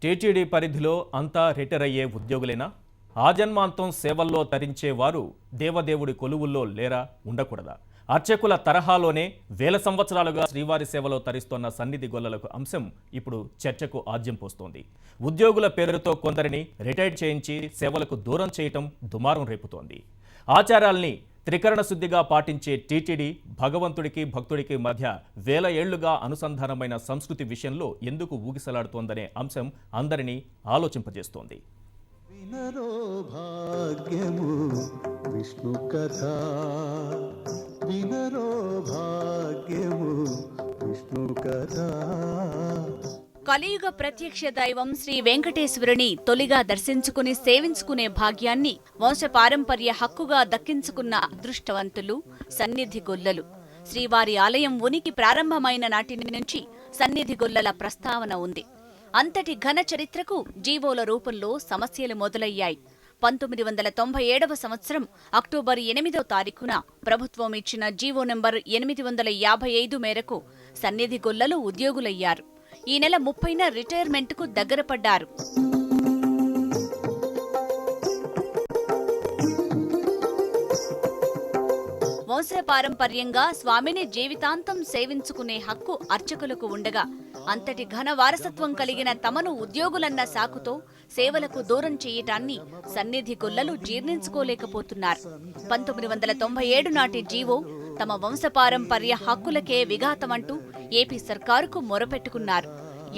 TTD పరిధిలో అంతా retire అయ్యే ఉద్యోగులేనా? ఆజన్మాంతం సేవల్లో తరించేవారు దేవదేవుడి కొలువుల్లో లేరా, ఉండకూడదా? అర్చకుల తరహాలోనే వేల సంవత్సరాలుగా శ్రీవారి సేవలో తరిస్తోన్న సన్నిధి గొల్లలకు అంశం ఇప్పుడు చర్చకు ఆజ్యం పోస్తోంది. ఉద్యోగుల పేరుతో కొందరిని రిటైర్ చేయించి సేవలకు దూరం చేయటం దుమారం రేపుతోంది. ఆచారాల్ని త్రికరణ శుద్ధిగా పాటించే టీటీడీ భగవంతుడికి భక్తుడికి మధ్య వేల ఏళ్లుగా అనుసంధానమైన సంస్కృతి విషయంలో ఎందుకు ఊగిసలాడుతోందనే అంశం అందరినీ ఆలోచింపజేస్తోంది. వినరో భాగ్యము విష్ణు కథ, వినరో భాగ్యము విష్ణు కథ. కలియుగ ప్రత్యక్ష దైవం శ్రీ వెంకటేశ్వరుని తొలిగా దర్శించుకుని సేవించుకునే భాగ్యాన్ని వంశపారంపర్య హక్కుగా దక్కించుకున్న అదృష్టవంతులు సన్నిధి గొల్లలు. శ్రీవారి ఆలయం ఉనికి ప్రారంభమైన నాటి నుంచి సన్నిధి గొల్లల ప్రస్తావన ఉంది. అంతటి ఘన చరిత్రకు జీవోల రూపంలో సమస్యలు మొదలయ్యాయి. 1997వ సంవత్సరం అక్టోబర్ 8వ తారీఖున ప్రభుత్వం ఇచ్చిన జీవో నెంబర్ 855 మేరకు సన్నిధి గొల్లలు ఉద్యోగులయ్యారు. ఈ నెల 30న రిటైర్మెంట్కు దగ్గర పడ్డారు. వంశపారంపర్యంగా స్వామిని జీవితాంతం సేవించుకునే హక్కు అర్చకులకు ఉండగా అంతటి ఘన వారసత్వం కలిగిన తమను ఉద్యోగులన్న సాకుతో సేవలకు దూరం చేయటాన్ని సన్నిధి గొల్లలు జీర్ణించుకోలేకపోతున్నారు. 1997 నాటి జీవో తమ వంశపారంపర్య హక్కులకే విఘాతమంటూ ఏపీ సర్కారుకు మొరపెట్టుకున్నారు.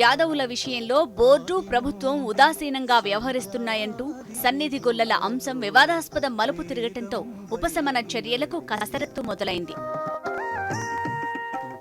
యాదవుల విషయంలో బోర్డు ప్రభుత్వం ఉదాసీనంగా వ్యవహరిస్తున్నాయంటూ సన్నిధి గొల్లల అంశం వివాదాస్పద మలుపు తిరగటంతో ఉపశమన చర్యలకు కసరత్తు మొదలైంది.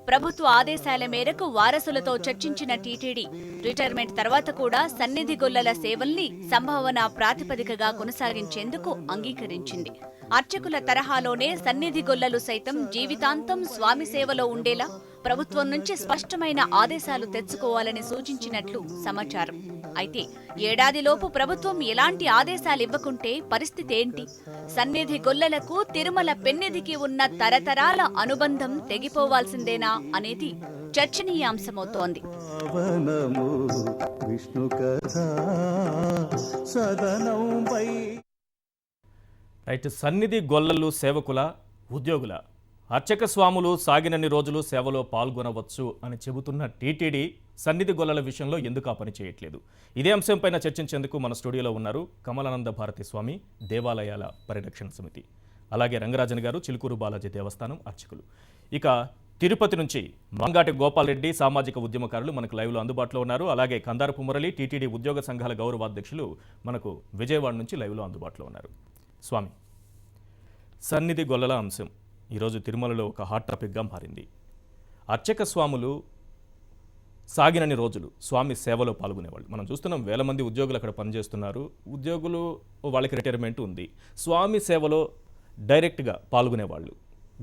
ప్రభుత్వ ఆదేశాల మేరకు వారసులతో చర్చించిన టీటీడీ రిటైర్మెంట్ తర్వాత కూడా సన్నిధి గొల్లల సేవల్ని సంభావన ప్రాతిపదికగా కొనసాగించేందుకు అంగీకరించింది. అర్చకుల తరహాలోనే సన్నిధి గొల్లలు సైతం జీవితాంతం స్వామి సేవలో ఉండేలా ప్రభుత్వం నుంచి స్పష్టమైన ఆదేశాలు తెచ్చుకోవాలని సూచించినట్లు సమాచారం. అయితే ఏడాదిలోపు ప్రభుత్వం ఎలాంటి ఆదేశాలు ఇవ్వకుంటే పరిస్థితి ఏంటి? సన్నిధి గొల్లలకు తిరుమల పెన్నిధికి ఉన్న తరతరాల అనుబంధం తెగిపోవాల్సిందేనా అనేది చర్చనీయాంశమవుతోంది. సన్నిధి గొల్లలు సేవకుల, ఉద్యోగుల, అర్చక స్వాములు సాగినన్ని రోజులు సేవలో పాల్గొనవచ్చు అని చెబుతున్న టీటీడీ సన్నిధి గొల్లల విషయంలో ఎందుకు ఆ పని చేయట్లేదు? ఇదే అంశంపైన చర్చించేందుకు మన స్టూడియోలో ఉన్నారు కమలానంద భారతి స్వామి, దేవాలయాల పరిరక్షణ సమితి, అలాగే రంగరాజన్ గారు, చిలుకూరు బాలాజీ దేవస్థానం అర్చకులు. ఇక తిరుపతి నుంచి మంగాటి గోపాల్ రెడ్డి, సామాజిక ఉద్యమకారులు మనకు లైవ్లో అందుబాటులో ఉన్నారు. అలాగే కందారపు మురళి, టీటీడీ ఉద్యోగ సంఘాల గౌరవాధ్యక్షులు మనకు విజయవాడ నుంచి లైవ్లో అందుబాటులో ఉన్నారు. స్వామి, సన్నిధి గొల్లల అంశం ఈరోజు తిరుమలలో ఒక హాట్ టాపిక్గా మారింది. అర్చక స్వాములు సాగినన్ని రోజులు స్వామి సేవలో పాల్గొనేవాళ్ళు. మనం చూస్తున్నాం, వేల మంది ఉద్యోగులు అక్కడ పనిచేస్తున్నారు. ఉద్యోగులు వాళ్ళకి రిటైర్మెంట్ ఉంది. స్వామి సేవలో డైరెక్ట్గా పాల్గొనేవాళ్ళు,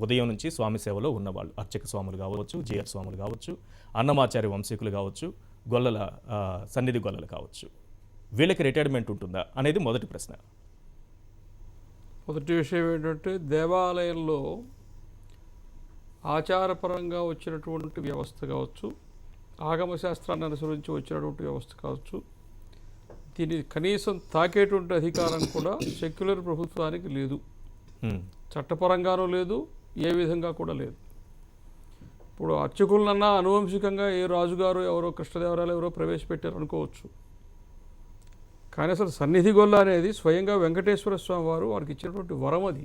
ఉదయం నుంచి స్వామి సేవలో ఉన్నవాళ్ళు, అర్చక స్వాములు కావచ్చు, జిఆర్ స్వాములు కావచ్చు, అన్నమాచార్య వంశీకులు కావచ్చు, గొల్లల సన్నిధి గొల్లలు కావచ్చు. వీళ్ళకి రిటైర్మెంట్ ఉంటుందా అనేది మొదటి ప్రశ్న. మొదటి విషయం ఏంటంటే, దేవాలయంలో ఆచారపరంగా వచ్చినటువంటి వ్యవస్థ కావచ్చు, ఆగమశాస్త్రాన్ని అనుసరించి వచ్చినటువంటి వ్యవస్థ కావచ్చు, దీన్ని కనీసం తాకేటువంటి అధికారం కూడా సెక్యులర్ ప్రభుత్వానికి లేదు. చట్టపరంగానూ లేదు, ఏ విధంగా కూడా లేదు. ఇప్పుడు అర్చకులనన్నా అనువంశికంగా ఏ రాజుగారు ఎవరో, కృష్ణదేవరాయలు ఎవరో ప్రవేశపెట్టారు అనుకోవచ్చు. కానీ అసలు సన్నిధి గొల్ల అనేది స్వయంగా వెంకటేశ్వర స్వామి వారు వారికి ఇచ్చినటువంటి వరం అది.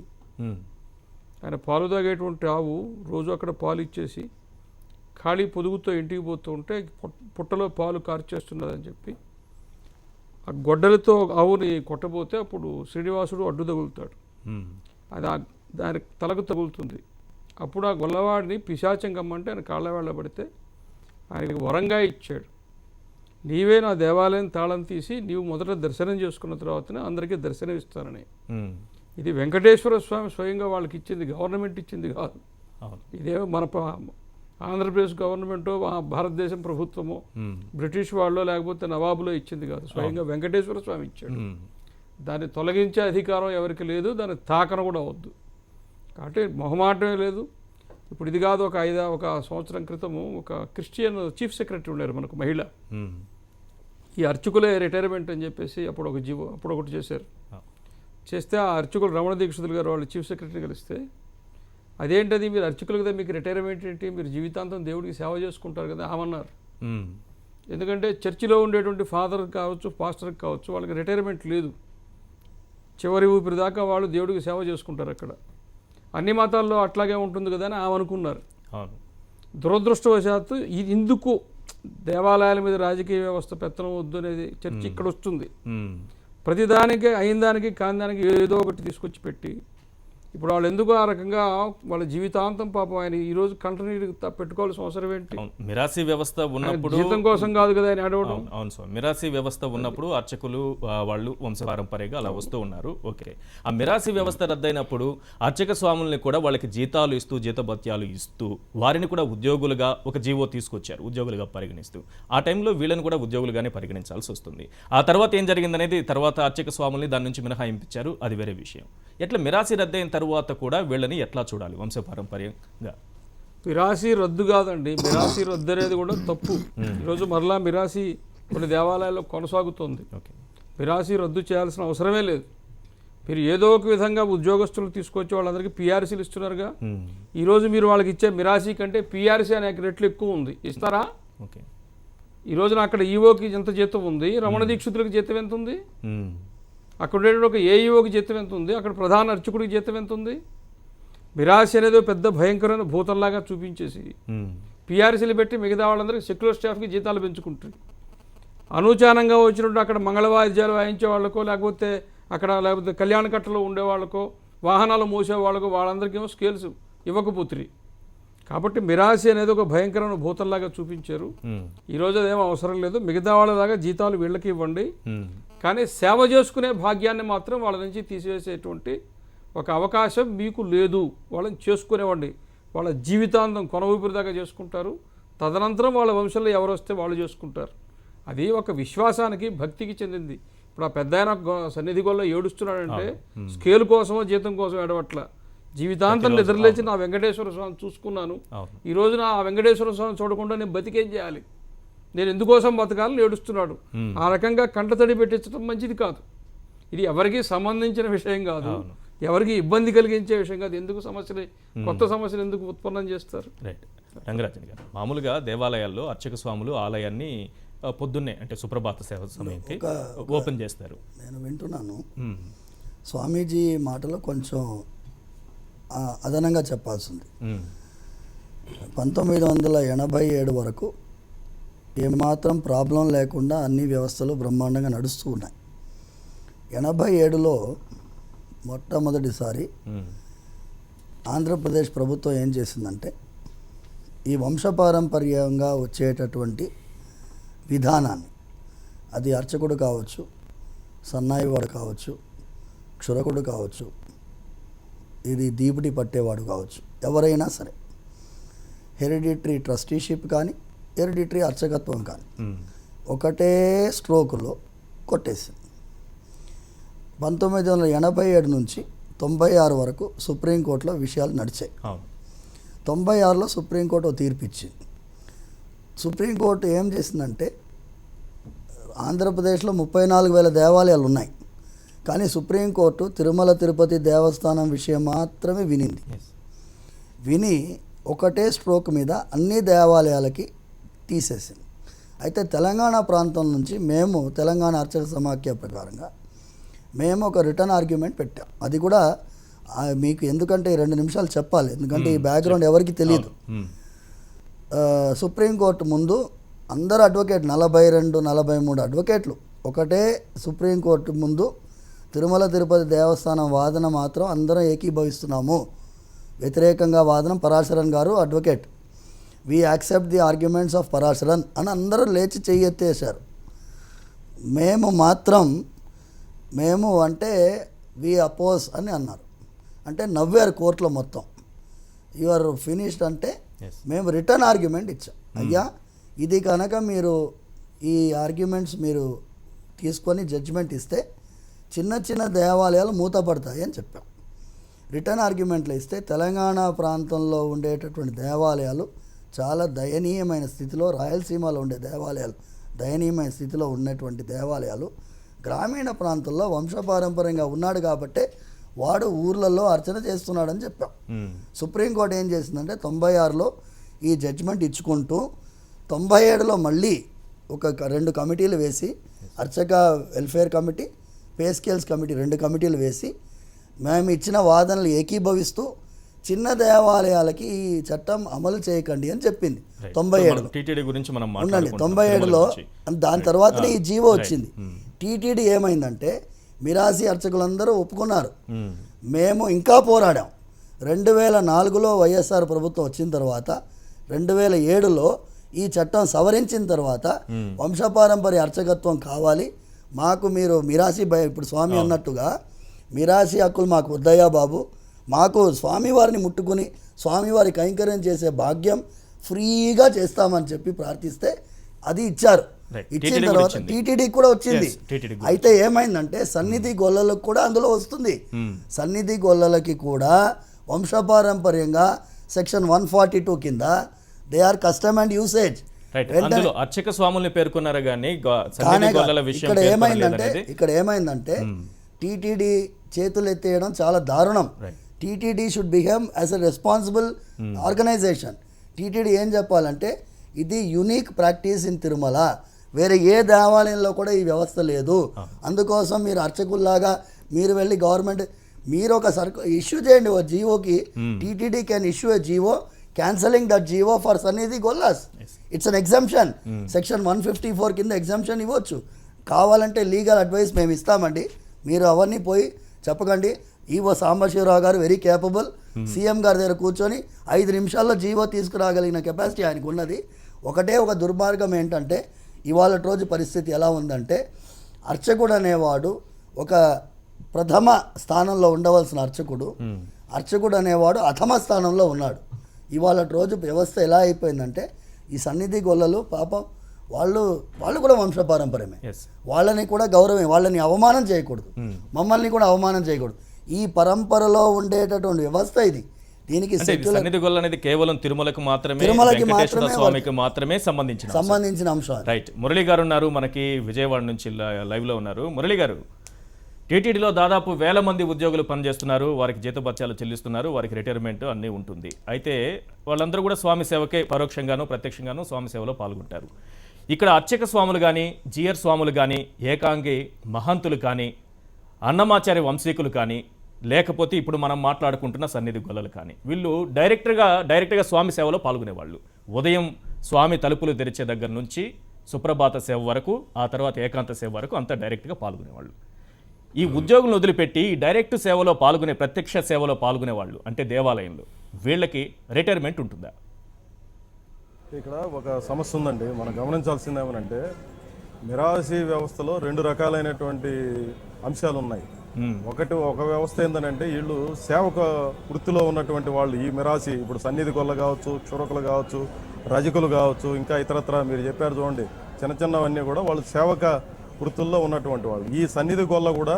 ఆయన పాలు తాగేటువంటి ఆవు రోజు అక్కడ పాలు ఇచ్చేసి ఖాళీ పొదుగుతో ఇంటికి పోతూ ఉంటే పుట్టలో పాలు కార్చేస్తున్నదని చెప్పి ఆ గొడ్డలతో ఆవుని కొట్టబోతే అప్పుడు శ్రీనివాసుడు అడ్డు తగులుతాడు. అది దానికి తలకు తగులుతుంది. అప్పుడు ఆ గొల్లవాడిని పిశాచం కమ్మంటే ఆయన కాళ్ళ వేళ్ళ పడితే ఆయనకి వరంగా ఇచ్చాడు, నీవే నా దేవాలయం తాళం తీసి నీవు మొదట దర్శనం చేసుకున్న తర్వాతనే అందరికీ దర్శనం ఇస్తానని. ఇది వెంకటేశ్వర స్వామి స్వయంగా వాళ్ళకి ఇచ్చింది, గవర్నమెంట్ ఇచ్చింది కాదు. ఇదేమో మన ఆంధ్రప్రదేశ్ గవర్నమెంటో, భారతదేశం ప్రభుత్వమో, బ్రిటిష్ వాళ్ళో లేకపోతే నవాబులో ఇచ్చింది కాదు, స్వయంగా వెంకటేశ్వర స్వామి ఇచ్చాడు. దాన్ని తొలగించే అధికారం ఎవరికి లేదు, దాన్ని తాకన కూడా వద్దు. కాబట్టి మొహమాటమే లేదు. ఇప్పుడు ఇది కాదు, ఒక సంవత్సరం క్రితము ఒక క్రిస్టియన్ చీఫ్ సెక్రటరీ ఉన్నారు మనకు, మహిళ. ఈ అర్చకులే రిటైర్మెంట్ అని చెప్పేసి అప్పుడు ఒకటి చేశారు. చేస్తే ఆ అర్చకులు రమణ దీక్షితులు గారు వాళ్ళు చీఫ్ సెక్రటరీ కలిస్తే, అదేంటది మీరు అర్చకులు కదా, మీకు రిటైర్మెంట్ ఏంటి, మీరు జీవితాంతం దేవుడికి సేవ చేసుకుంటారు కదా ఆమన్నారు. ఎందుకంటే చర్చిలో ఉండేటువంటి ఫాదర్ కావచ్చు, పాస్టర్కి కావచ్చు, వాళ్ళకి రిటైర్మెంట్ లేదు. చివరి ఊపిరి దాకా వాళ్ళు దేవుడికి సేవ చేసుకుంటారు అక్కడ. అన్ని మతాల్లో అట్లాగే ఉంటుంది కదా అని ఆమె అనుకున్నారు. దురదృష్టవశాత్తు ఇందుకు దేవాలయాల మీద రాజకీయ వ్యవస్థ పెత్తనం వద్దు అనేది చర్చ ఇక్కడ వస్తుంది. ప్రతిదానికి అయిన దానికి కాని దానికి ఏదో ఒకటి తీసుకొచ్చి పెట్టి ఇప్పుడు వాళ్ళు ఎందుకు ఆ రకంగా వాళ్ళ జీవితాంతం పాపం ఆయన ఈరోజు కంటనీరు పెట్టుకోవాల్సిన అవసరం ఏంటి? మిరాసీ వ్యవస్థ ఉన్నప్పుడు జీతం కోసం కాదు కదా ఆయన అడవడం. అవును సార్, మిరాసీ వ్యవస్థ ఉన్నప్పుడు అర్చకులు వాళ్ళు వంశపారంపర్యంగా అలా వస్తూ ఉన్నారు. ఓకే, ఆ మిరాసీ వ్యవస్థ రద్దయినప్పుడు అర్చక స్వాముల్ని కూడా వాళ్ళకి జీతాలు ఇస్తూ, జీతభత్యాలు ఇస్తూ వారిని కూడా ఉద్యోగులుగా ఒక జీవో తీసుకొచ్చారు, ఉద్యోగులుగా పరిగణిస్తూ. ఆ టైంలో వీళ్ళని కూడా ఉద్యోగులుగానే పరిగణించాల్సి వస్తుంది. ఆ తర్వాత ఏం జరిగిందనేది తర్వాత అర్చక స్వాముల్ని దాని నుంచి మినహాయించారు, అది వేరే విషయం. ఎట్లా మిరాసీ రద్దయిన తర్వాత కూడా వీళ్ళని ఎట్లా చూడాలి వంశపారంపర్యంగా? మిరాసీ రద్దు కాదండి, మిరాసీ రద్దు అనేది కూడా తప్పు. ఈరోజు మరలా మిరాసీ కొన్ని దేవాలయాల్లో కొనసాగుతుంది. మిరాసీ రద్దు చేయాల్సిన అవసరమే లేదు. మీరు ఏదో ఒక విధంగా ఉద్యోగస్తులు తీసుకొచ్చి వాళ్ళందరికీ పిఆర్సీలు ఇస్తున్నారుగా. ఈరోజు మీరు వాళ్ళకి ఇచ్చే మిరాసీ కంటే పిఆర్సీ అనేక రెట్లు ఎక్కువ ఉంది, ఇస్తారా? ఈ రోజున అక్కడ ఈఓకి ఎంత జీతం ఉంది, రమణ దీక్షితులకు జీతం ఎంత ఉంది, అక్కడ ఉండేటువంటి ఒక ఏఈఓకి జీతం ఎంత ఉంది, అక్కడ ప్రధాన అర్చకుడికి జీతం ఎంత ఉంది? మిరాసి అనేది పెద్ద భయంకరమైన భూతంలాగా చూపించేసి పిఆర్సీలు పెట్టి మిగతా వాళ్ళందరికీ సెక్యులర్ స్టాఫ్కి జీతాలు పెంచుకుంటారు. అనూచానంగా వచ్చినట్టు అక్కడ మంగళవాద్యాలు వాయించే వాళ్ళకో, లేకపోతే కళ్యాణ కట్టలో ఉండే వాళ్ళకో, వాహనాలు మోసే వాళ్ళకో, వాళ్ళందరికీ స్కేల్స్ ఇవ్వకపోతుంది. కాబట్టి మిరాసి అనేది ఒక భయంకరమైన భూతంలాగా చూపించారు. ఈరోజు అదేమో అవసరం లేదు, మిగతా వాళ్ళలాగా జీతాలు వీళ్ళకి ఇవ్వండి, కానీ సేవ చేసుకునే భాగ్యాన్ని మాత్రం వాళ్ళ నుంచి తీసివేసేటువంటి ఒక అవకాశం మీకు లేదు. వాళ్ళని చేసుకునేవ్వండి, వాళ్ళ జీవితాంతం కొన ఊపిరిదాకా చేసుకుంటారు. తదనంతరం వాళ్ళ వంశంలో ఎవరు వస్తే వాళ్ళు చేసుకుంటారు. అది ఒక విశ్వాసానికి, భక్తికి చెందింది. ఇప్పుడు ఆ పెద్ద ఆయన సన్నిధి గొల్ల ఏడుస్తున్నాడంటే స్కేల్ కోసమో జీతం కోసం ఏడవట్ల, జీవితాంతం నిద్రలేచి నా వెంకటేశ్వర స్వామిని చూసుకున్నాను, ఈ రోజున ఆ వెంకటేశ్వర స్వామిని చూడకుండా నేను బతికేం చేయాలి, నేను ఎందుకోసం బతకాలని ఏడుస్తున్నాడు. ఆ రకంగా కంటతడి పెట్టించడం మంచిది కాదు. ఇది ఎవరికి సంబంధించిన విషయం కాదు, ఎవరికి ఇబ్బంది కలిగించే విషయం కాదు. ఎందుకు కొత్త సమస్యలు ఎందుకు ఉత్పన్నం చేస్తారు? రైట్, రంగరాజన్ గారు, మామూలుగా దేవాలయాల్లో అర్చక స్వాములు ఆలయాన్ని పొద్దున్నే అంటే సుప్రభాత సేవ సమయంకి ఓపెన్ చేస్తారు. నేను వింటున్నాను. స్వామీజీ మాటలో కొంచెం అదనంగా చెప్పాల్సింది. 1987 వరకు ఏమాత్రం ప్రాబ్లం లేకుండా అన్ని వ్యవస్థలు బ్రహ్మాండంగా నడుస్తూ ఉన్నాయి. 87లో మొట్టమొదటిసారి ఆంధ్రప్రదేశ్ ప్రభుత్వం ఏం చేసిందంటే, ఈ వంశపారంపర్యంగా వచ్చేటటువంటి విధానాన్ని, అది అర్చకుడు కావచ్చు, సన్నాయివాడు కావచ్చు, క్షురకుడు కావచ్చు, ఇది దీపుడి పట్టేవాడు కావచ్చు, ఎవరైనా సరే, హెరిడిటరీ ట్రస్టీషిప్ కానీ హెరిడిటరీ అర్చకత్వం కానీ ఒకటే స్ట్రోకులో కొట్టేసింది. 1987 నుంచి 96 వరకు సుప్రీంకోర్టులో విషయాలు నడిచాయి. 96లో సుప్రీంకోర్టు తీర్పు ఇచ్చింది. సుప్రీంకోర్టు ఏం చేసిందంటే, ఆంధ్రప్రదేశ్లో 34,000 దేవాలయాలు ఉన్నాయి, కానీ సుప్రీంకోర్టు తిరుమల తిరుపతి దేవస్థానం విషయం మాత్రమే విని ఒకటే స్ట్రోక్ మీద అన్ని దేవాలయాలకి తీసేసింది. అయితే తెలంగాణ ప్రాంతం నుంచి మేము తెలంగాణ అర్చక సమాఖ్య ప్రకారంగా మేము ఒక రిటర్న్ ఆర్గ్యుమెంట్ పెట్టాం. అది కూడా మీకు ఎందుకంటే 2 నిమిషాలు చెప్పాలి, ఎందుకంటే ఈ బ్యాక్గ్రౌండ్ ఎవరికి తెలియదు. సుప్రీంకోర్టు ముందు అందరు అడ్వకేట్ 42-43 అడ్వకేట్లు ఒకటే సుప్రీంకోర్టు ముందు తిరుమల తిరుపతి దేవస్థానం వాదన మాత్రం అందరం ఏకీభవిస్తున్నాము, వ్యతిరేకంగా వాదన పరాశరన్ గారు advocate, we accept the arguments of Parasaran అని అందరూ లేచి చెయ్యెత్తేశారు. మేము అంటే వీ అపోజ్ అని అన్నారు. అంటే నవ్వారు కోర్టులో మొత్తం. యు ఆర్ ఫినిష్డ్ అంటే మేము రిటర్న్ ఆర్గ్యుమెంట్ ఇచ్చాం. అయ్యా ఇది కనుక మీరు ఈ ఆర్గ్యుమెంట్స్ మీరు తీసుకొని జడ్జిమెంట్ ఇస్తే చిన్న చిన్న దేవాలయాలు మూతపడతాయి అని చెప్పాం. రిటర్న్ ఆర్గ్యుమెంట్లు ఇస్తే తెలంగాణ ప్రాంతంలో ఉండేటటువంటి దేవాలయాలు చాలా దయనీయమైన స్థితిలో, రాయలసీమలో ఉండే దేవాలయాలు దయనీయమైన స్థితిలో ఉన్నటువంటి దేవాలయాలు గ్రామీణ ప్రాంతంలో వంశపారంపర్యంగా ఉన్నాడు కాబట్టే వాడు ఊర్లలో అర్చన చేస్తున్నాడని చెప్పాం. సుప్రీంకోర్టు ఏం చేసిందంటే 96లో ఈ జడ్జిమెంట్ ఇచ్చుకుంటూ 97లో మళ్ళీ ఒక 2 కమిటీలు వేసి, అర్చక welfare committee, pay scales committee 2 కమిటీలు వేసి మేము ఇచ్చిన వాదనలు ఏకీభవిస్తూ చిన్న దేవాలయాలకి ఈ చట్టం అమలు చేయకండి అని చెప్పింది 97లో. టీటీడీ గురించి మనం ఉండండి, 97లో దాని తర్వాతనే ఈ జీవో వచ్చింది. టీటీడీ ఏమైందంటే మిరాసి అర్చకులందరూ ఒప్పుకున్నారు. మేము ఇంకా పోరాడాం. 2004లో వైఎస్ఆర్ ప్రభుత్వం వచ్చిన తర్వాత 2007లో ఈ చట్టం సవరించిన తర్వాత వంశపారంపర్య అర్చకత్వం కావాలి, మాకు మీరు మిరాసి ఇప్పుడు స్వామి అన్నట్టుగా మిరాసి హక్కులు మాకు వద్దయ్యా బాబు, మాకు స్వామివారిని ముట్టుకుని స్వామివారి కైంకర్యం చేసే భాగ్యం ఫ్రీగా చేస్తామని చెప్పి ప్రార్థిస్తే అది ఇచ్చారు. ఇచ్చిన తర్వాత టీటీడీ కూడా వచ్చింది. అయితే ఏమైందంటే సన్నిధి గొల్లలకు కూడా అందులో వస్తుంది. సన్నిధి గొల్లలకి కూడా వంశపారంపర్యంగా సెక్షన్ 142 కింద they are custom and usage. అర్చక స్వాముల్ని పేర్కొన్నారు కానీ ఇక్కడ ఏమైందంటే టీటీడీ చేతులు ఎత్తేయడం చాలా దారుణం. TTD should behave as a responsible organisation. TTD ఏం చెప్పాలంటే ఇది యూనిక్ ప్రాక్టీస్ ఇన్ తిరుమల, వేరే ఏ దేవాలయంలో కూడా ఈ వ్యవస్థ లేదు. అందుకోసం మీరు అర్చకుల్లాగా మీరు వెళ్ళి గవర్నమెంట్ మీరు ఒక ఇష్యూ చేయండి ఓ జీవోకి. TTD can issue a GO cancelling that GO for Sannidhi Gollas. It's an exemption. Section 154 కింద ఎగ్జంప్షన్ ఇవ్వచ్చు. కావాలంటే లీగల్ అడ్వైస్ మేము ఇస్తామండి, మీరు అవన్నీ పోయి చెప్పకండి. ఈవో సాంబశివరావు గారు వెరీ కేపబుల్, సీఎం గారి దగ్గర కూర్చొని 5 నిమిషాల్లో జీవో తీసుకురాగలిగిన కెపాసిటీ ఆయనకు ఉన్నది. ఒకటే ఒక దుర్మార్గం ఏంటంటే ఇవాళ రోజు పరిస్థితి ఎలా ఉందంటే అర్చకుడు అనేవాడు ఒక ప్రథమ స్థానంలో ఉండవలసిన అర్చకుడు అనేవాడు అథమ స్థానంలో ఉన్నాడు. ఇవాళ రోజు వ్యవస్థ ఎలా అయిపోయిందంటే ఈ సన్నిధి గొల్లలు పాపం వాళ్ళు కూడా వంశపారంపర్యమే, వాళ్ళని కూడా గౌరవం, వాళ్ళని అవమానం చేయకూడదు, మమ్మల్ని కూడా అవమానం చేయకూడదు. ఈ పరంపరలో ఉండేటటువంటి వ్యవస్థ ఇది. దీనికి సన్నిధి గొల్ల అనేది కేవలం తిరుమలకి మాత్రమే స్వామికి మాత్రమే సంబంధించిన అంశం. రైట్. మురళి గారు ఉన్నారు మనకి విజయవాడ నుంచి లైవ్ లో ఉన్నారు. మురళి గారు, టీటీడీలో దాదాపు 1000 మంది ఉద్యోగులు పనిచేస్తున్నారు, వారికి జీతభత్యాలు చెల్లిస్తున్నారు, వారికి రిటైర్మెంట్ అన్నీ ఉంటుంది. అయితే వాళ్ళందరూ కూడా స్వామి సేవకే పరోక్షంగానూ ప్రత్యక్షంగానూ స్వామి సేవలో పాల్గొంటారు. ఇక్కడ అర్చక స్వాములు కానీ, జీఆర్ స్వాములు కానీ, ఏకాంగి మహంతులు కానీ, అన్నమాచార్య వంశీకులు కానీ, లేకపోతే ఇప్పుడు మనం మాట్లాడుకుంటున్న సన్నిధి గొల్లలు కానీ, వీళ్ళు డైరెక్ట్గా స్వామి సేవలో పాల్గొనేవాళ్ళు. ఉదయం స్వామి తలుపులు తెరిచే దగ్గర నుంచి సుప్రభాత సేవ వరకు, ఆ తర్వాత ఏకాంత సేవ వరకు అంతా డైరెక్ట్గా పాల్గొనేవాళ్ళు. ఈ ఉద్యోగులను వదిలిపెట్టి డైరెక్ట్ సేవలో పాల్గొనే, ప్రత్యక్ష సేవలో పాల్గొనేవాళ్ళు అంటే దేవాలయంలో, వీళ్ళకి రిటైర్మెంట్ ఉంటుందా? ఇక్కడ ఒక సమస్య ఉందండి. మనం గమనించాల్సింది ఏమనంటే మిరాసి వ్యవస్థలో 2 రకాలైనటువంటి అంశాలు ఉన్నాయి. ఒక వ్యవస్థ ఏంటంటే వీళ్ళు సేవక వృత్తిలో ఉన్నటువంటి వాళ్ళు, ఈ మిరాసి ఇప్పుడు సన్నిధి గొల్ల కావచ్చు, క్షురకులు కావచ్చు, రజకులు కావచ్చు, ఇంకా ఇతరత్ర మీరు చెప్పారు చూడండి, చిన్నవన్నీ కూడా వాళ్ళు సేవక వృత్తుల్లో ఉన్నటువంటి వాళ్ళు. ఈ సన్నిధి గొల్ల కూడా